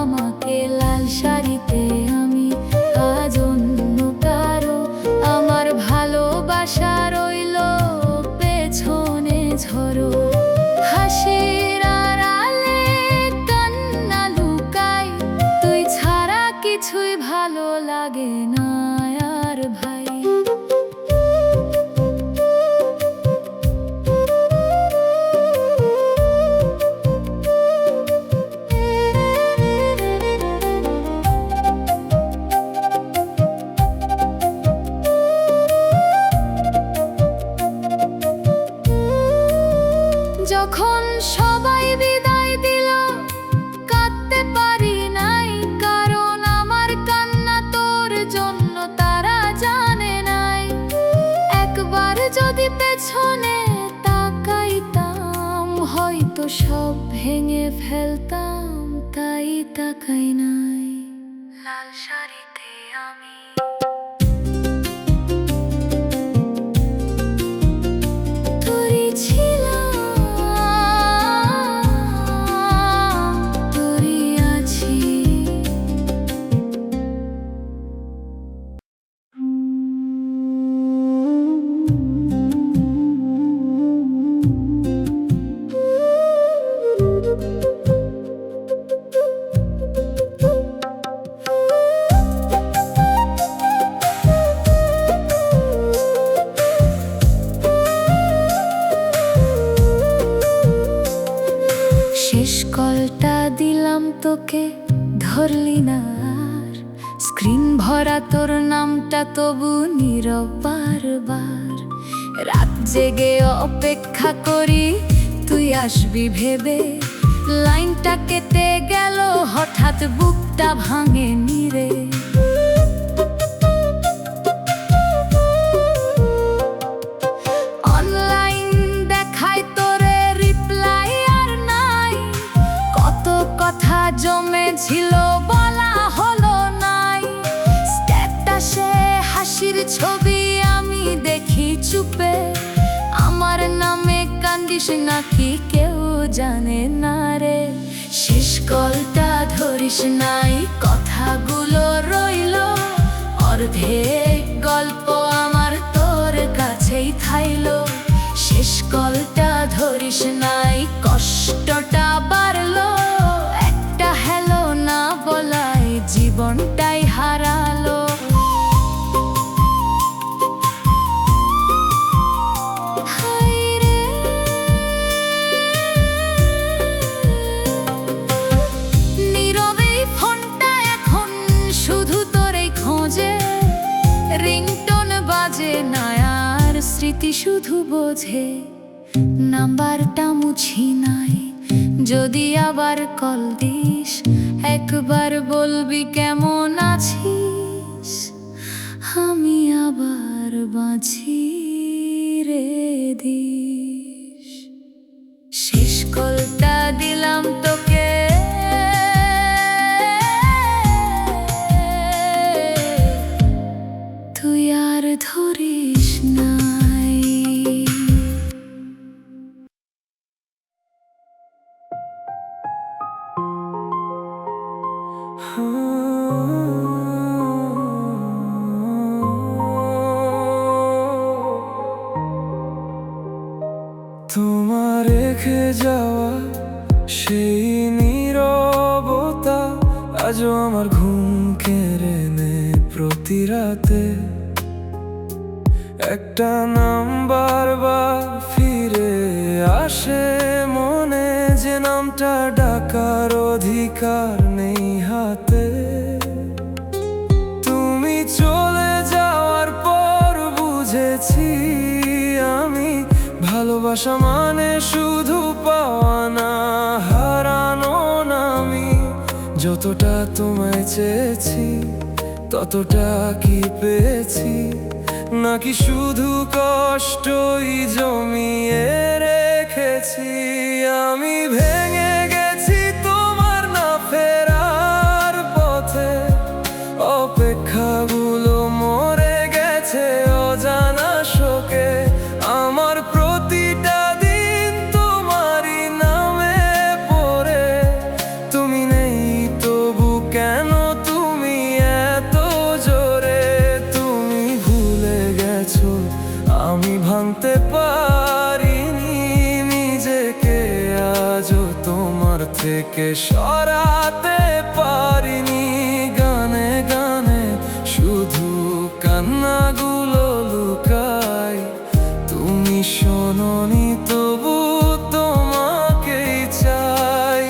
আমাকে? লাল শাড়িতে আমি আজ অন্য কারো, আমার ভালোবাসা রইলো পেছনে ঝরো। হাসির আড়ালে কান্না লুকাই, তুই ছাড়া কিছুই ভালো লাগে না আর ভাই। যখন সবাই বিদায় দিল, কাঁদতে পারি নাই, কারণ আমার কান্না তোর জন্য তারা জানে নাই। একবার যদি পেছনে তাকাইতাম, হয়তো সব ভেঙে ফেলতাম, তাই তাকাই নাই। লাল শাড়িতে আমি তোরই ছিলাম, তোরই আছি। শেষ কলটা দিলাম তোকে, ধরলি না আর। স্ক্রিন ভরা তোর নামটা, তবু নীরব বারবার। রাত জেগে অপেক্ষা করি তুই আসবি ভেবে, লাইনটা কেটে গেল হঠাৎ, বুকটা ভাঙে নিরে। অনলাইন দেখায় তোরে রিপ্লাই আর নাই, কত কথা জমেছিল বলা হলো নাই। স্ট্যাটাসে হাসির ছবি আমি ধরিস নাকি কেউ জানে না রে। শেষ কলটা ধরিস নাই, কথাগুলো রইল অর্ধেক গল্প আমার তোর কাছেই থাইলো। শেষ কলটা ধরিস নাই, কষ্টটা বাড়লো, একটা হ্যালো না বলাই জীবনটাই হারালো। নীরবে ফোনটা এখন শুধু তোরই খোঁজে, রিংটোন বাজে না আর স্মৃতি শুধু বোঝে। নাম্বারটা মুছি নাই, যদি আবার কল দিস একবার বলবি কেমন আছিস, আমি আবার বাঁচি রে দিস। শেষ কলটা দিলাম তোকে, তুই আর ধরিস নাই। তোমার রেখে যাওয়া সেই নীরবতা আজও আমার ঘুম কেড়ে নেয় প্রতি রাতে। একটা নাম্বার বার ফিরে আসে মনে, যে নামটা ডাকার অধিকার নেই হাতে। তুমি চলে যাওয়ার পর বুঝেছি আমি, ভালোবাসা মানে শুধু পাওয়া না হারানো না। আমি যতটা তোমায় চেয়েছি ততটা কি পেয়েছি, নাকি শুধু কষ্টই জমিয়ে রেখেছি। আমি ভেঙে গেছি তোমার না ফেরার পথে, অপেক্ষাগুলো মরে গেছে অজানা শোকে। আমার প্রতিটা দিন তোমারই নামে পড়ে, তুমি নেই তবু কেন তুমি এত জোরে। তুমি ভুলে গেছো আমি ভাঙতে পারিনি নিজেকে, আজও তোমার থেকে সরাতে পারিনি। গানে গানে শুধু কান্নাগুলো লুকাই, তুমি শোনোনি তবু তোমাকেই চাই।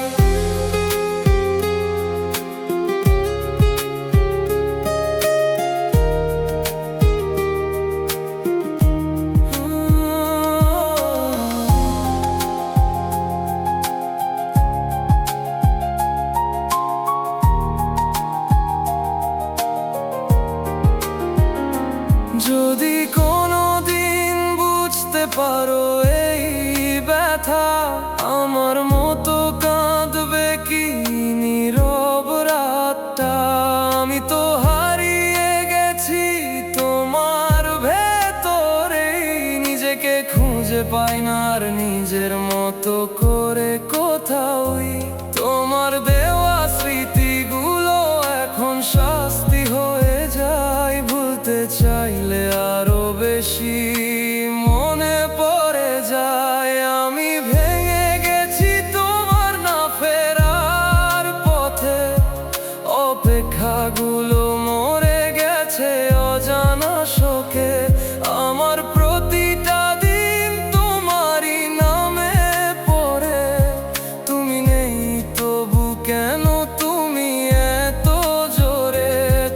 যদি কোনো দিন বুঝতে পারো এই ব্যথা, আমার মতো কাঁদবে কি নীরব রাতটা। আমি তো হারিয়ে গেছি তোমার ভেতরে, নিজেকে খুঁজে পাই না আর নিজের মতো করে কোথাওই। তোমার দেওয়া স্মৃতিগুলো এখন শাস্তি হয়ে যায়, ভুলতে চাইলে আরো বেশি মনে পড়ে যায়। আমি ভেঙে গেছি তোমার না ফেরার পথে, অপেক্ষাগুলো মরে গেছে অজানা শোকে। আমার প্রতিটা দিন তোমারই নামে পড়ে, তুমি নেই তবু কেন তুমি এত জোরে।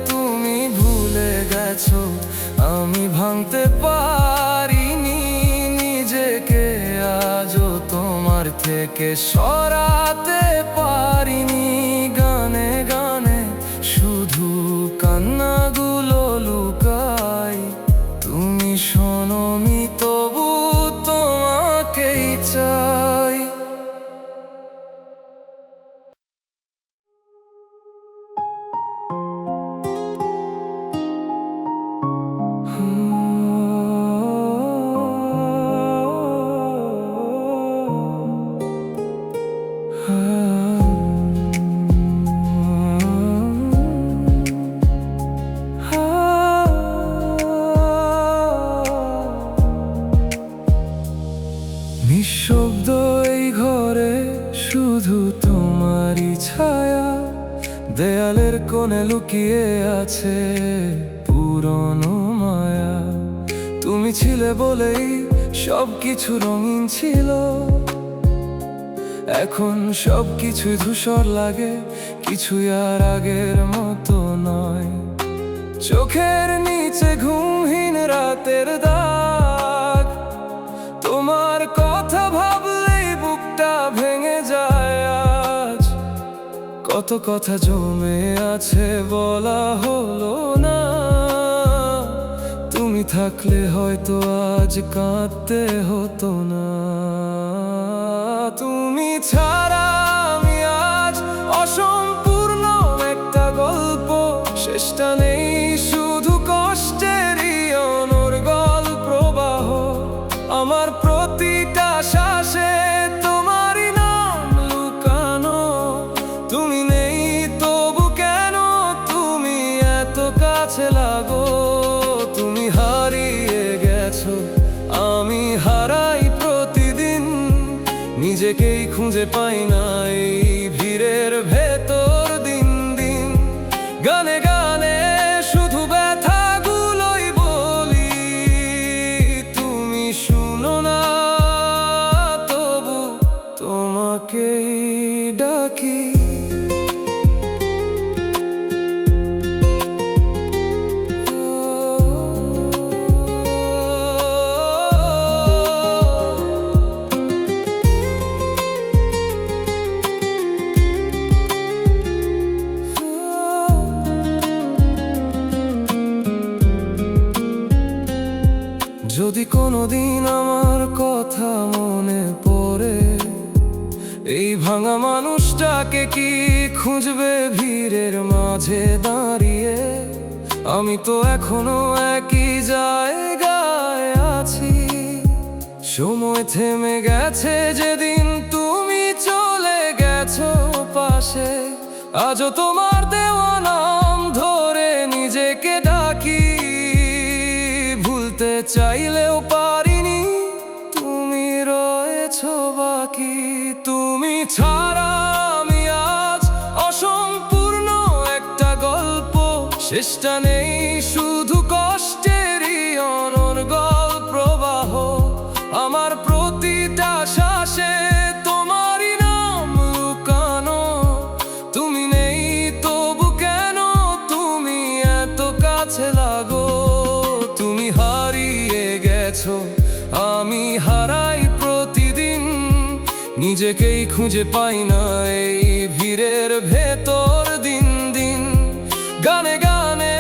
তুমি ভুলে গেছো আমি ভাঙতে পারিনি নিজেকে, আজও তোমার থেকে সরাতে পারিনি। গানে গানে শুধু কান্নাগুলো লুকাই, তুমি শোনোনি তবু তোমাকেই চাই। দেয়ালের কোণে লুকিয়ে আছে পুরনো মায়া। তুমি ছিলে বলেই সবকিছু রঙিন ছিল, এখন সবকিছু ধূসর লাগে, কিছুই আর আগের মতো নয়। চোখের নিচে ঘুমহীন রাতের দাগ, তোমার কথা ভাবলেই বুকটা ভেঙে যায় আজ। কত কথা জমে আছে বলা হলো না, তুমি থাকলে হয়তো আজ কাঁদতে হতো না। তুমি ছাড়া আমি আজ অসম্পূর্ণ একটা গল্প, শেষটা নেই, শুধু কষ্টেরই অনর্গল প্রবাহ। আমার প্রতিটা শ্বাসে তোমারই নাম লুকানো, তুমি নেই তবু কেন তুমি এত কাছে লাগো। তুমি হারিয়ে গেছো, আমি হারাই প্রতিদিন, নিজেকেই খুঁজে পাই না এই ভিড়ের ভেতর দিন দিন। গানে গানে শুধু ব্যথাগুলোই বলি, তুমি শুনো না তবু তোমাকেই ডাকি। যদি কোনোদিন আমার কথা মনে পড়ে, এই ভাঙা মানুষটাকে কি খুঁজবে ভিড়ের মাঝে দাঁড়িয়ে? আমি তো এখনো একই জায়গায় আছি, সময় থেমে গেছে যেদিন তুমি চলে গেছো পাশে। আজও তোমার দেওয়া নাম ধরে নিজেকে ডাকি, ভুলতে চাইলেও পারিনি, তুমি রয়েছো বাকি। তুমি ছাড়া আমি আজ অসম্পূর্ণ একটা গল্প, শেষটা নেই, শুধু কষ্টেরই অনর্গল প্রবাহ। আমার প্রতিটা শ্বাসে তোমারই নাম লুকানো, তুমি নেই তবু কেন তুমি এত কাছে লাগো। তুমি হারিয়ে গেছো, আমি হারাই প্রতিদিন, নিজেকেই খুঁজে পাই না এই ভিড়ের ভেতর দিন দিন। গানে গানে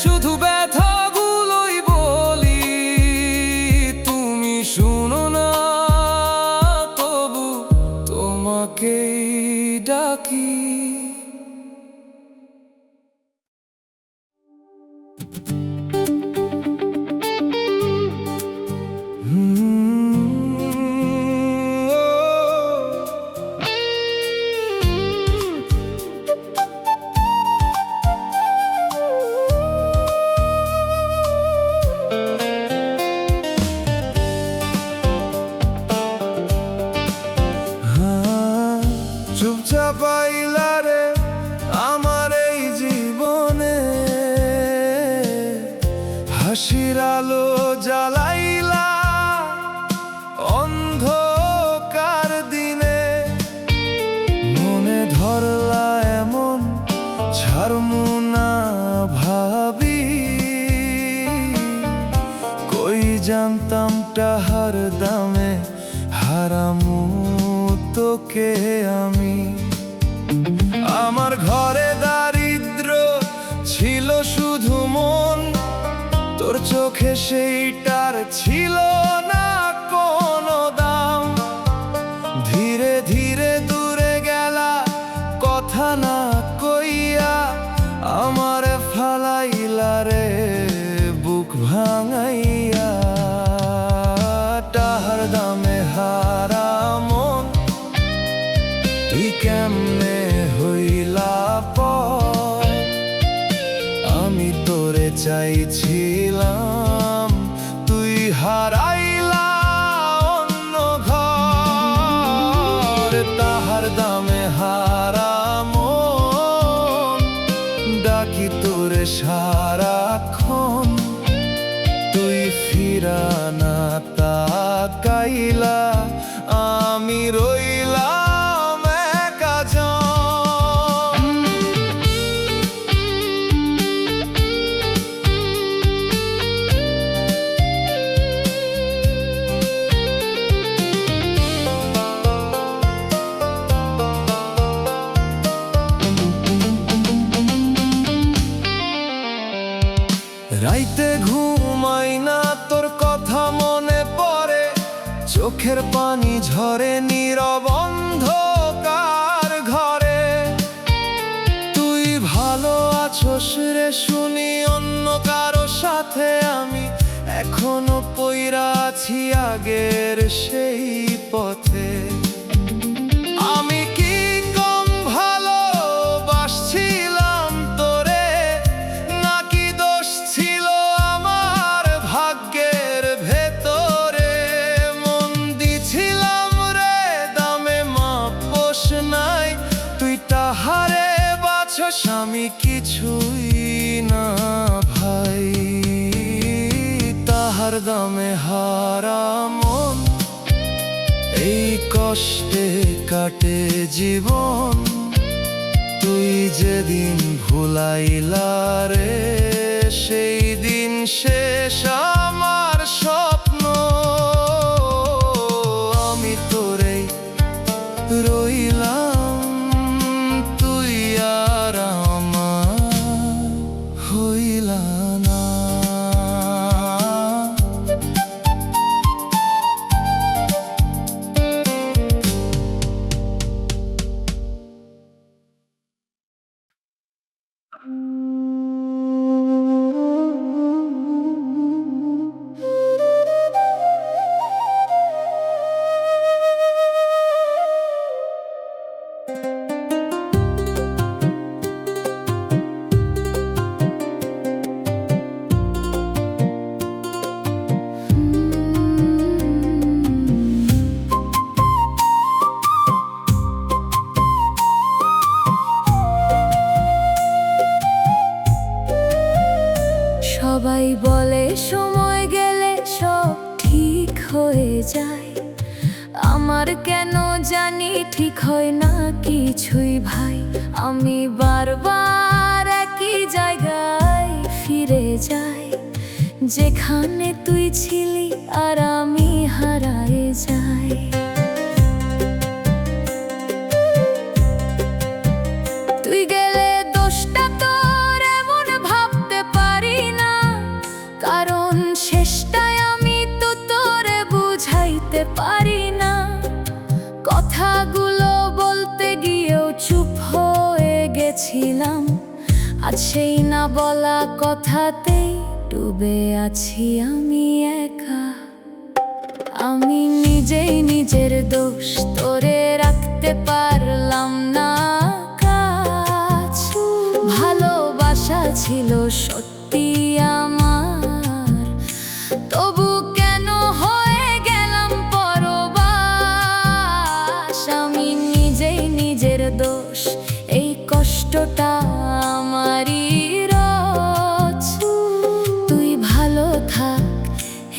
শুধু ব্যথাগুলোই বলি, তুমি শুনো না তবু তোমাকেই ডাকি। চুপচাপ আইলা রে আমার এই জীবনে, হাসির আলো জ্বালাইলা অন্ধকার দিনে। মনে ধরলা এমন ছাড়মু না ভাবি, কই জানতাম টাহার দামে হারামু তোকে আমি। আমার ঘরে দারিদ্র ছিল শুধু মন, তোর চোখে সেইটার ছিল না কোনো দাম। ধীরে ধীরে দূরে গেলা কথা না কইয়া, আমার ফালাইলা রে বুক ভাঙাইয়া। টাহার দামে হারা মন তুই কেমনে হইলা পর? আমি তোরে চাইছিলাম, তুই হারাইলা অন্য ঘর। তাহার দামে হারা মন রাইতে ঘুমাই না, তোর কথা মনে পড়ে, চোখের পানি ঝরে নীরব অন্ধকার ঘরে। তুই ভালো আছোস রে শুনি অন্য কারো সাথে, আমি এখনো পইরা আছি আগের সেই পথে। আমি কি কম ভালোবাসছিলাম তোরে, নাকি দোষ ছিল আমার ভাগ্যের ভেতরে? মন দিছিলাম রে দামে মাপোস নাই, তুই তাহারে বাছস আমি কিছুই না ভাই। তাহার দামে হারা মন, এই কষ্টে কাটে জীবন। তুই যেদিন ভুলাইলা রে, সেই দিন শেষ আমার স্বপ্ন। আমি তোরে রইলাম, তুই আর আমার হইলা না। সবাই বলে সময় গেলে সব ঠিক হয়ে যায়, আমার কেন জানি ঠিক হয় না কিছুই ভাই। আমি বারবার একই জায়গায় ফিরে যাই, যেখানে তুই ছিলি আর আমি হারায়ে যাই। তুই গেলে দোষটা তোর এমন ভাবতে পারি না, কারণ শেষটায় আমি তো তোরে বুঝাইতে পারি না। কথাগুলো বলতে গিয়েও চুপ হয়ে গেছিলাম, আজ সেই না বলা কথাতেই ডুবে আছি আমি একা। আমি নিজেই নিজের দোষ, তোরে রাখতে পারলাম না কাছ। ভালোবাসা ছিল সত্যি আমার, তবু কেন হয়ে গেলাম পরবাস। আমি নিজেই নিজের দোষ, এই কষ্টটা আমারই রোজ। তুই ভালো থাক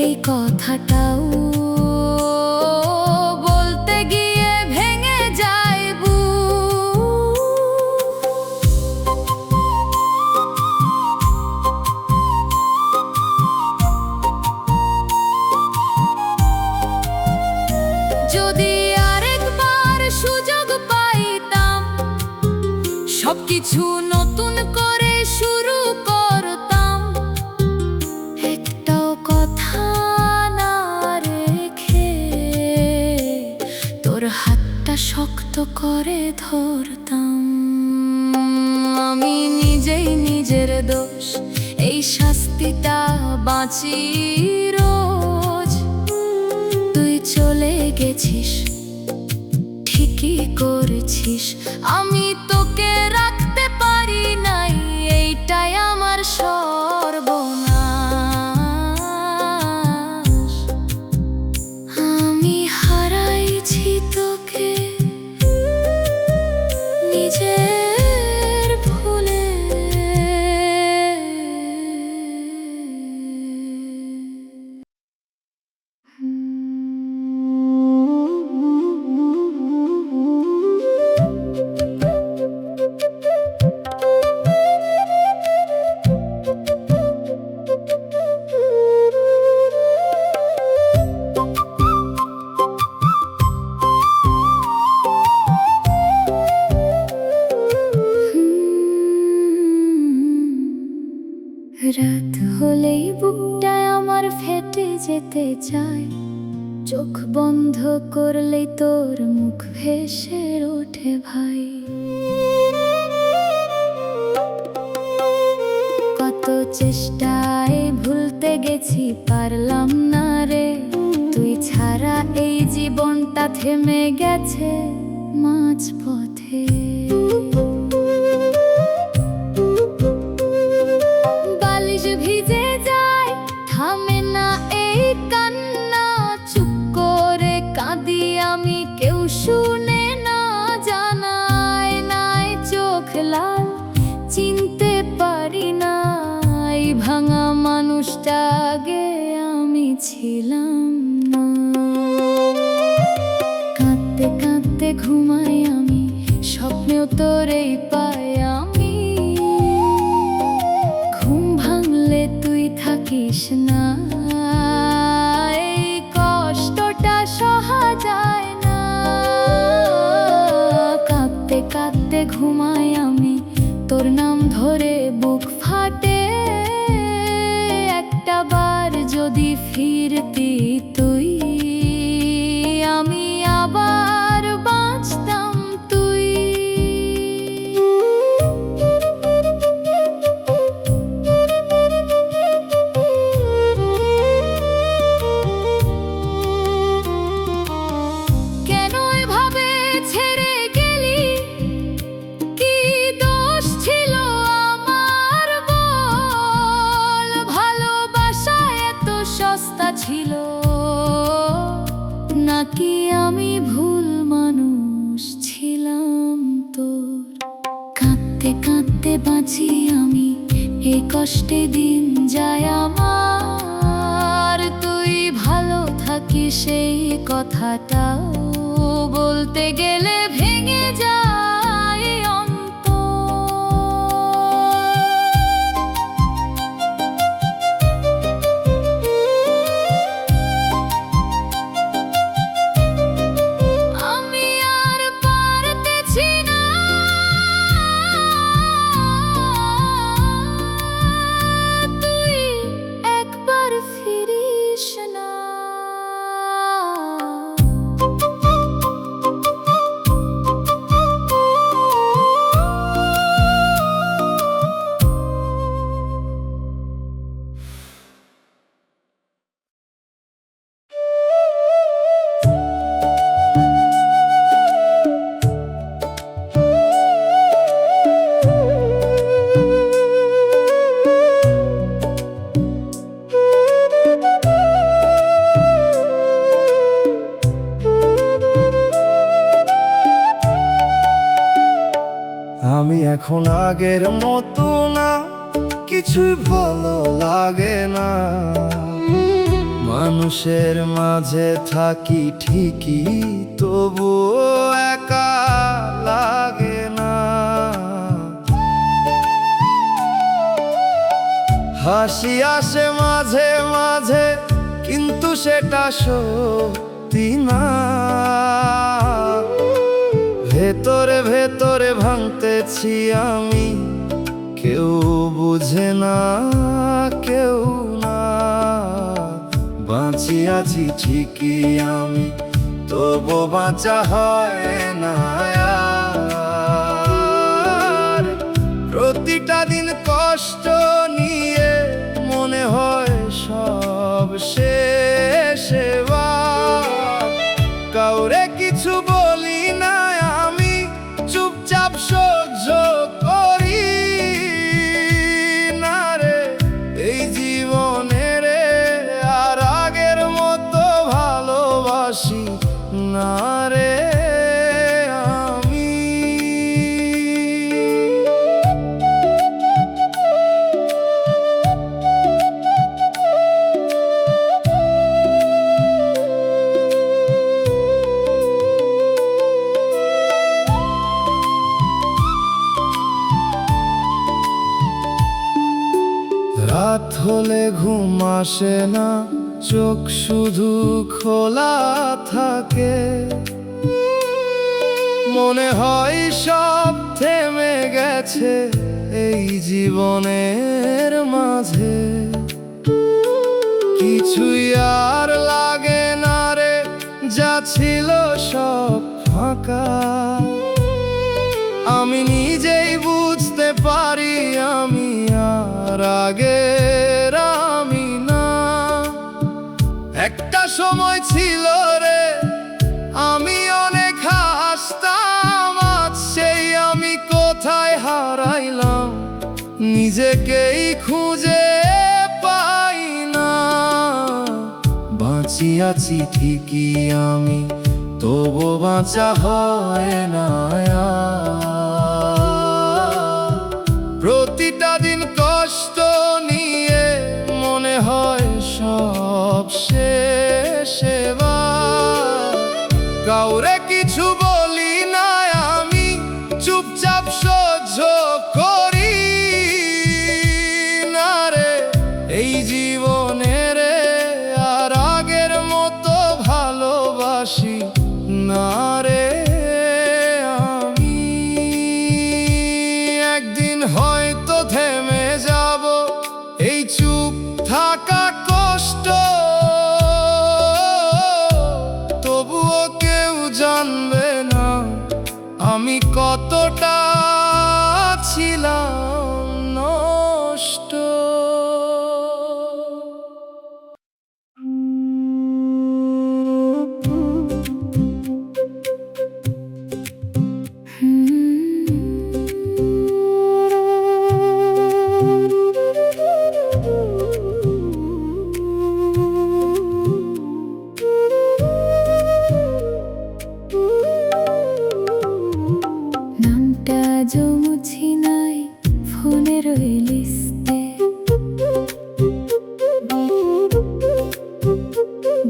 এই কথাটাও বলতে গিয়ে ভেঙে যায় বুক। যদি আরেকবার সুযোগ পাইতাম, সবকিছু নতুন করে শুরু করতাম। একটাও কথা না রেখে তোর হাতটা শক্ত করে ধরতাম। আমি নিজেই নিজের দোষ, এই শাস্তিটা বাঁচি রোজ। তুই চলে গেছিস ঠিকই করেছিস, আমি তোকে রাখতে পারি নাই, এইটাই আমার সর্বনাশ। আমি হারাইছি তোকে নিজের ভুলে। হলেই বুকটা আমার ফেটে যেতে চায়, চোখ বন্ধ করলেই তোর মুখ ভেসে ওঠে ভাই। কত চেষ্টায় ভুলতে গেছি, পারলাম না রে। তুই ছাড়া এই জীবনটা থেমে গেছে মাঝপথে। বালিশ ভিজে যায়, থামে না এই কান্না। চুপ করে কাঁদি আমি, কেউ শুনে না, জানায় নাই চোখ লাল, চিনতে পারি না এই ভাঙা মানুষটা আগে আমি ছিলাম না। কাঁদতে কাঁদতে ঘুমাই আমি, স্বপ্নেও তোরেই পাই আমি। ঘুম ভাঙলে তুই থাকিস না, এই কষ্টটা সহা যায় না। কাঁদতে কাঁদতে ঘুমাই আমি, তোর নাম ধরে বুক ফাটে। একটা বার যদি ফিরতি তুই, আমি আবার বাঁচতাম তুই। কেন এভাবে ছেড়ে গেলি, কি দোষ ছিল আমার বল? ভালোবাসা এত সস্তা ছিল নাকি আমি ভুল মানুষ ছিলাম তোর? কাঁদতে কাঁদতে বাঁচি আমি, এই কষ্টে দিন যায় আমার। তুই ভালো থাকিস সেই কথাটাও বলতে গেলে ভেঙে যায় আমি আর পারতেছি না। তুই একবার ফিরিস না। আমি এখন আগের মতো না, কিছুই ভালো লাগে না। মানুষের মাঝে থাকি ঠিকই, তবুও একা লাগে না। হাসি আসে মাঝে মাঝে, কিন্তু সেটা সত্যি না। ভেতরে ভেতরে ভাঙতেছি আমি, কেউ বুঝে না, কেউ না। বাঁচি আছি ঠিকই আমি, তবু বাঁচা হয় না আর। প্রতিটা দিন কষ্ট নিয়ে মনে হয় সব শেষ এবার। কাউরে কিছু বলি না আমি, চুপচাপ সহ্য করি না রে এই জীবনে রে। আর আগের মতো ভালোবাসি না রে আমি। রাত হলে ঘুম আসে না, চোখ শুধু খোলা থাকে। মনে হয় সব থেমে গেছে এই জীবনের মাঝে। কিছুই আর লাগে না রে, যা ছিল সব ফাঁকা। আমি নিজেই বুঝতে পারি আমি আর আগের আমি না। একটা সময় ছিল রে আমি অনেক হাসতাম, আজ সেই আমি কোথায় হারাইলাম, নিজেকেই খুঁজে পাই না। বাঁচিয়াছি ঠিকই আমি, তবু বাঁচা হয় না আর। প্রতিটা দিন কষ্ট নিয়ে মনে হয় সব শেষ এবার। কাউরে কিছু বলি না আমি, চুপচাপ সহ্য করি না রে এই জীবনে রে। আর আগের মতো ভালোবাসি না রে আমি। একদিন হয়তো থেমে যাব এই চুপ থাকা কষ্ট, তবুও কেউ জানবে না আমি কতটা ছিলাম নষ্ট। নামটা আজও মুছি নাই ফোনের ওই লিস্টে,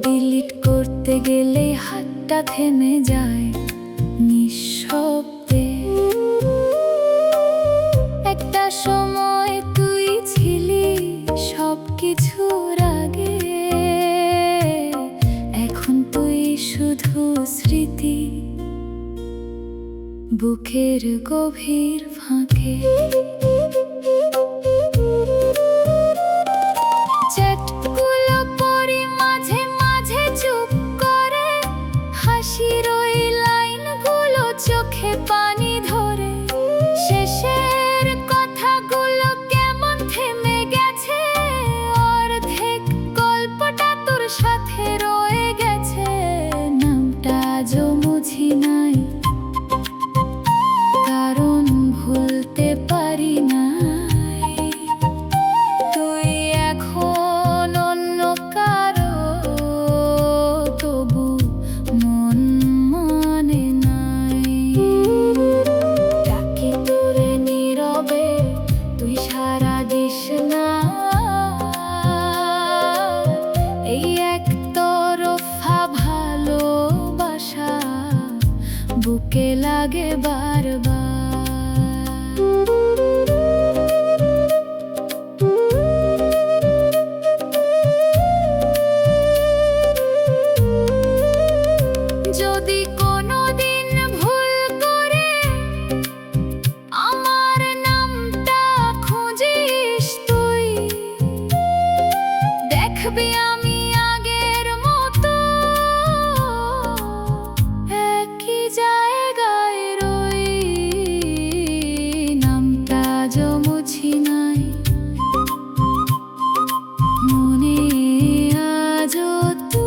ডিলিট করতে গেলে হাতটা থেমে যায় নিঃশব্দে। একটা সময় তুই ছিলি সব কিছুর আগে, এখন তুই শুধু স্মৃতি বুকের গভীর ফাঁকে। চ্যাটগুলো পড়ি মাঝে মাঝে চুপ করে, হাসির ওই লাইনগুলো চোখে পানি ধরে। শেষের কথাগুলো কেমন থেমে গেছে, অর্ধেক গল্পটা তোর সাথে রয়ে গেছে। নামটা আজও মুছি নাই, কারণ ভুলতে পারি নাই। তুই এখন অন্য কারো, তবু মন মানে নাই। ডাকি তোরে নীরবে, তুই সারা দিস না। এই একতরফা ভালোবাসা বুকে লাগে বারবার। যদি কোনোদিন ভুল করে আমার নামটা খুঁজিস তুই, দেখবি আমি আগের মতো একই জায়গায় রই। নামটা আজও মুছি নাই, মনে আজও তুই।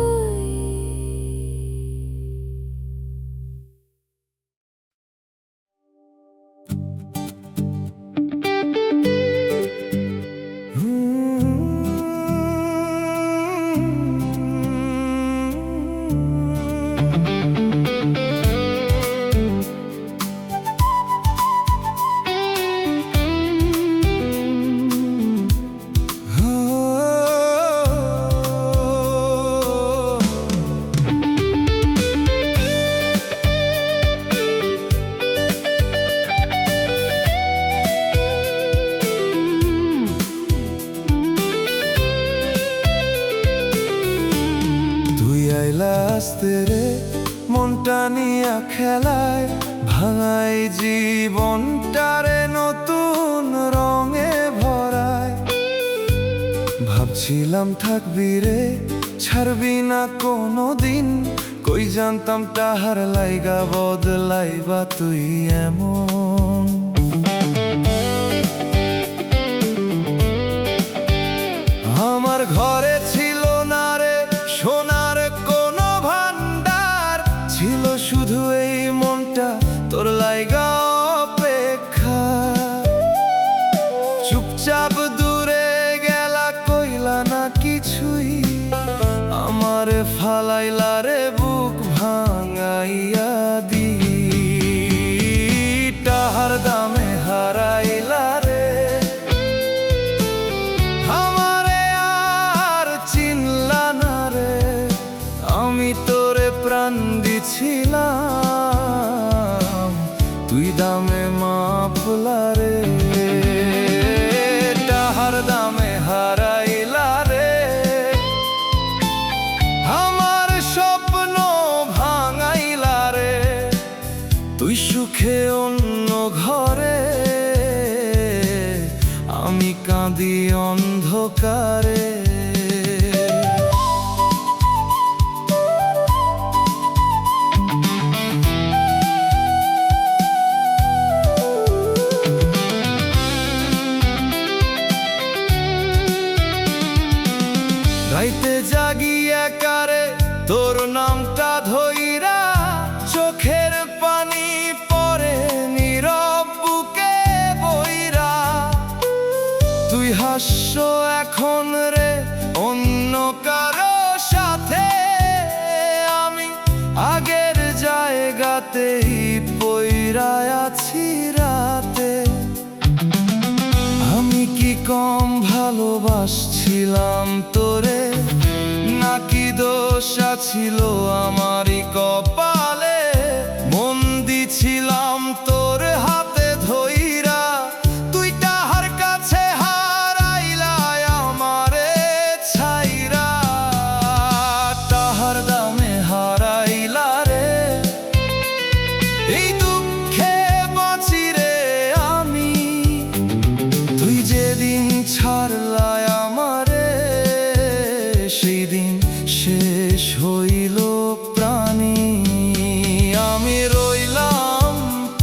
আস্তে রে মনটা নিয়া খেলায়, ভাঙাই জীবনটারে নতুন রঙে ভরায়। ভাব ভাবছিলাম থাকবি রে, ছাড়বি না কোনো দিন। কই জানতাম তাহার লাইগা বদলাইবা তুই এমন। আমার ঘরে ছিল না রে সোনার কোনো ভান্ডার, ছিল শুধু এই মনটা তোর লাইগা অপেক্ষা। চুপচাপ দূরে গেলা, কইলা না কিছুই, আমারে ফালাইলা রে বুক ভাঙাইয়া দি। টাহার দামে হারাইলা রে, আমারে আর চিনলা না রে। আমি তোরে প্রাণ দিছিলাম, তুই দামে মাপলা রে। টাহার দামে হারাইলা রে, আমার স্বপ্ন ভাঙাইলা রে। তুই সুখে অন্য ঘরে, আমি কাঁদি অন্ধকারে। রাইতে জাগি একারে তোর নামটা ধইরা, চোখের পানি পরে নীরব বুকে বইরা। তুই হাস্য এখন রে অন্য কারো সাথে, আমি আগের জায়গাতেই পইরা আছি রাতে। আমি কি কম ভালোবাসছিলাম তোরে, নাকি দোষ ছিল আমারই কপালে? মন দিছিলাম তোর হাতে ধইরা, তুই তাহার কাছে হারাইলা আমারে ছাইরা। তাহার দামে হারাইলা রে, এই দুঃখে বাঁচি রে আমি। তুই যেদিন ছাড়লা আমারে, সেই দিন শেষ হইল প্রাণী। আমি রইলাম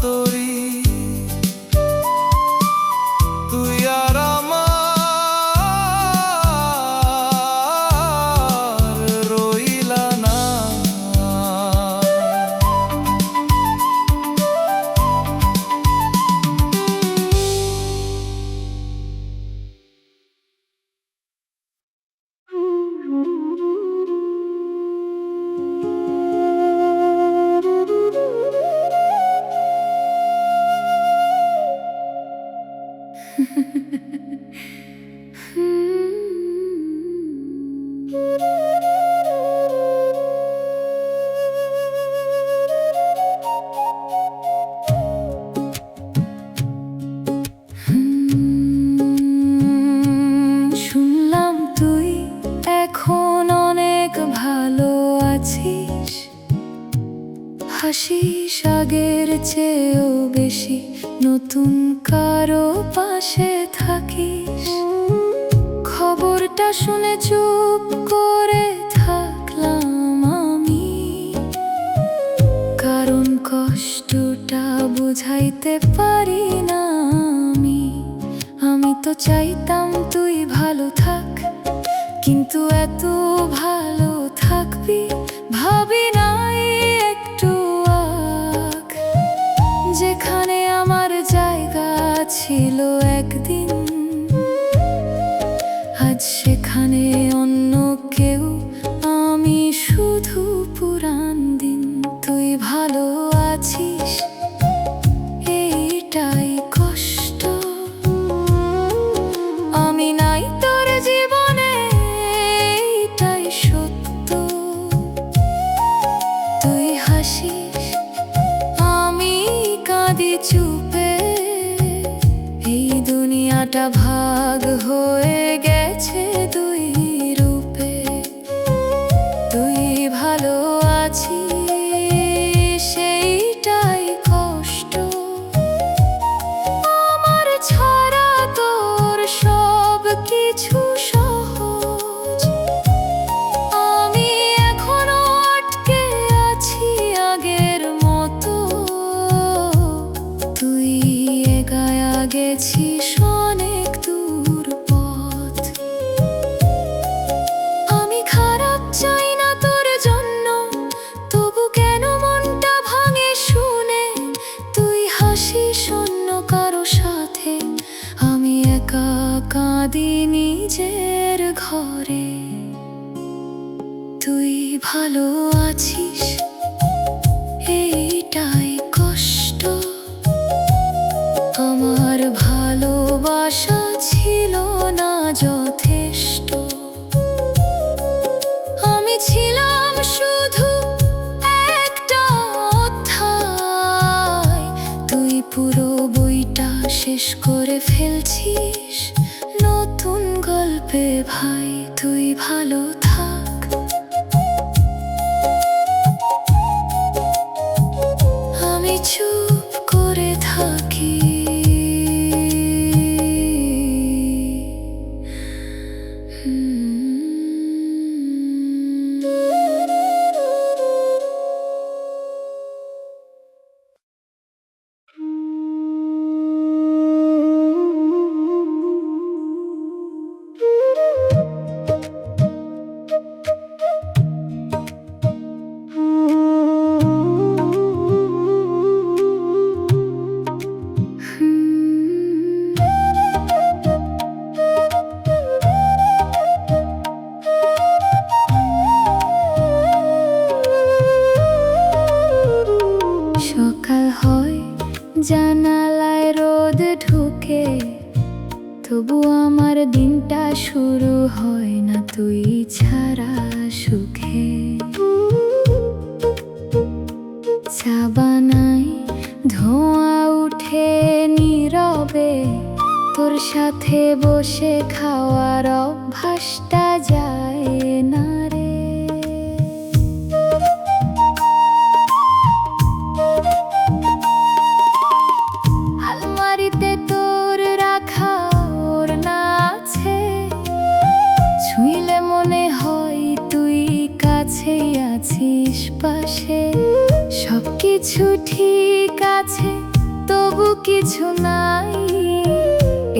তোরি, তুই আর আমার রইলা না। শুনলাম তুই এখন অনেক ভালো আছিস, হাসিস আগের চেয়েও বেশি, নতুন কারো পাশে থাকিস। খবরটা শুনে চুপ করে থাকলাম আমি, কারণ কষ্টটা বুঝাইতে পারি না আমি। আমি তো চাইতাম তুই ভালো থাক, কিন্তু এত ভালো থাকবি ভাবি নাই একটু আগ। যেখানে আমার জায়গা ছিল একদিন, আজ সেখানে অন্য কেউ, আমি শুধু পুরান দিন। তুই ভালো আছিস এইটাই কষ্ট, আমি নাই তোর জীবনে এইটাই সত্য। তুই হাসিস আমি কাঁদি চুপে, এই দুনিয়াটা ভাগ হয়ে গেছে দুই রূপে। ভালো আছিস এইটাই কষ্ট। আমার ভালোবাসা ছিল না যথেষ্ট। আমি ছিলাম শুধু একটা অধ্যায়, তুই পুরো বইটা শেষ করে ফেলছিস নতুন গল্পে। ভাই তুই ভালো থাক, আমি চুপ করে থাকি। সকাল হয়, জানালায় রোদ ঢুকে, তবু আমার দিনটা শুরু হয় না তুই ছাড়া সুখে। চা বানাই, ধোঁয়া উঠে নীরবে, তোর সাথে বসে খাওয়ার অভ্যাসটা যায় না রে। আলমারিতে তোর রাখা ওড়না আছে, ছুঁইলে মনে হয় তুই কাছেই আছিস পাশে। সবকিছু ঠিক আছে, তবু কিছু নাই,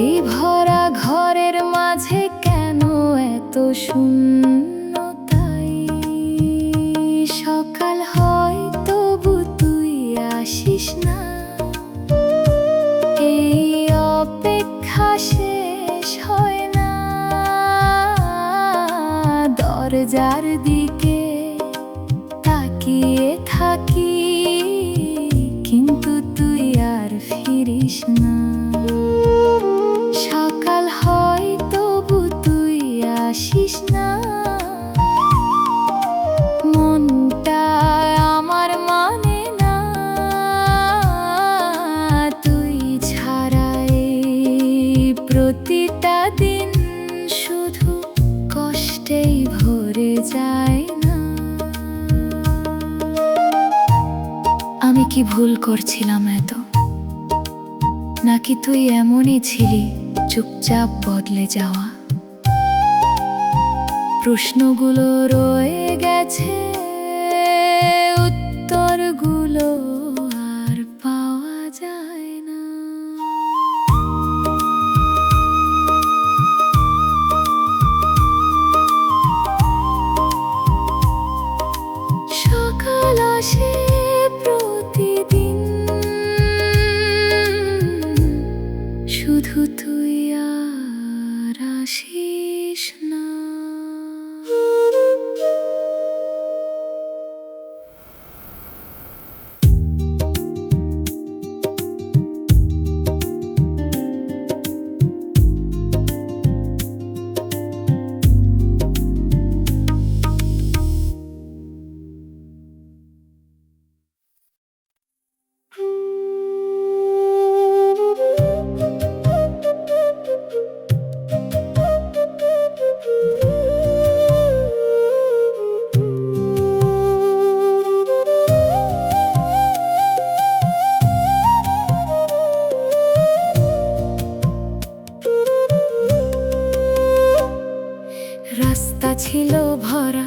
এই ভরা ঘরের মাঝে কেন এত শূন্যতাই। সকাল হয় তবু তুই আসিস না, এই অপেক্ষা শেষ হয় না। দরজার দিকে তাকিয়ে থাকি, কিন্তু তুই আর ফিরিস না। সকাল হয় তবু তুই আসিস না, মনটা আমার মানে না তুই ছাড়া। এই প্রতিটা দিন শুধু কষ্টেই ভরে যায় না। আমি কি ভুল করছিলাম এত, নাকি তুই এমনই ছিলি চুপচাপ বদলে যাওয়া? প্রশ্নগুলো রয়ে গেছে, উত্তরগুলো আর পাওয়া যায় না। সকাল আসে প্রতিদিন, শুধু তুই আর আসিস না। রাস্তা ছিল ভরা,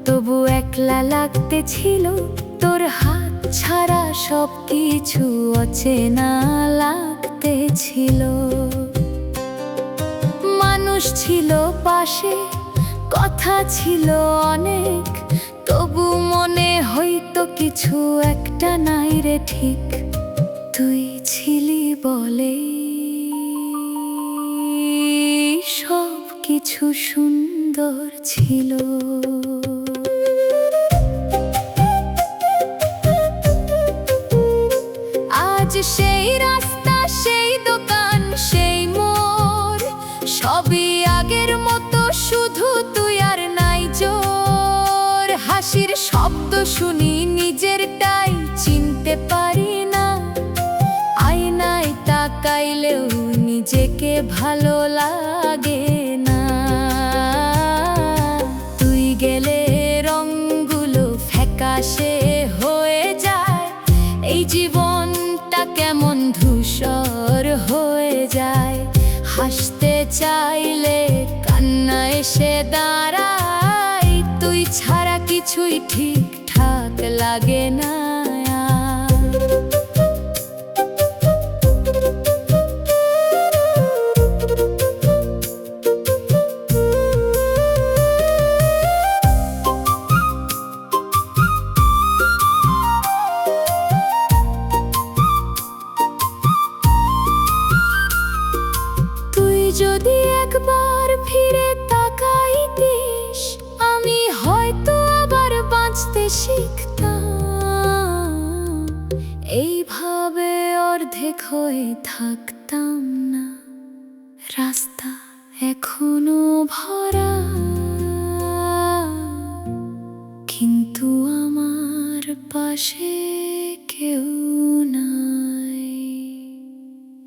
তবু একলা লাগতে ছিল। তোর হাত ছাড়া সবকিছু অচেনা লাগতে ছিল। মানুষ ছিল পাশে, কথা ছিল অনেক, তবু মনে হইতো কিছু একটা নাই রে ঠিক। তুই ছিলি বলে সব কিছু সুন্দর ছিল। তুই আর নাই জোর, হাসির শব্দ শুনি নিজেরটাই চিনতে পারি না, আয়নায় তাকাইলেও নিজেকে ভালো লাগে না। তুই গেলে রংগুলো ফ্যাকাশে হয়ে যায়, এই জীবনটা কেমন ধূসর হয়ে যায়। হাসতে চাইলে কান্না এসে দাঁড়ায়, তুই ছাড়া কিছুই ঠিকঠাক লাগে না। যদি একবার ফিরে তাকাইতিস, আমি হয়তো আবার বাঁচতে শিখতাম। এইভাবে অর্ধেক হয়ে থাকতাম না, রাস্তা এখনো ভরা, কিন্তু আমার পাশে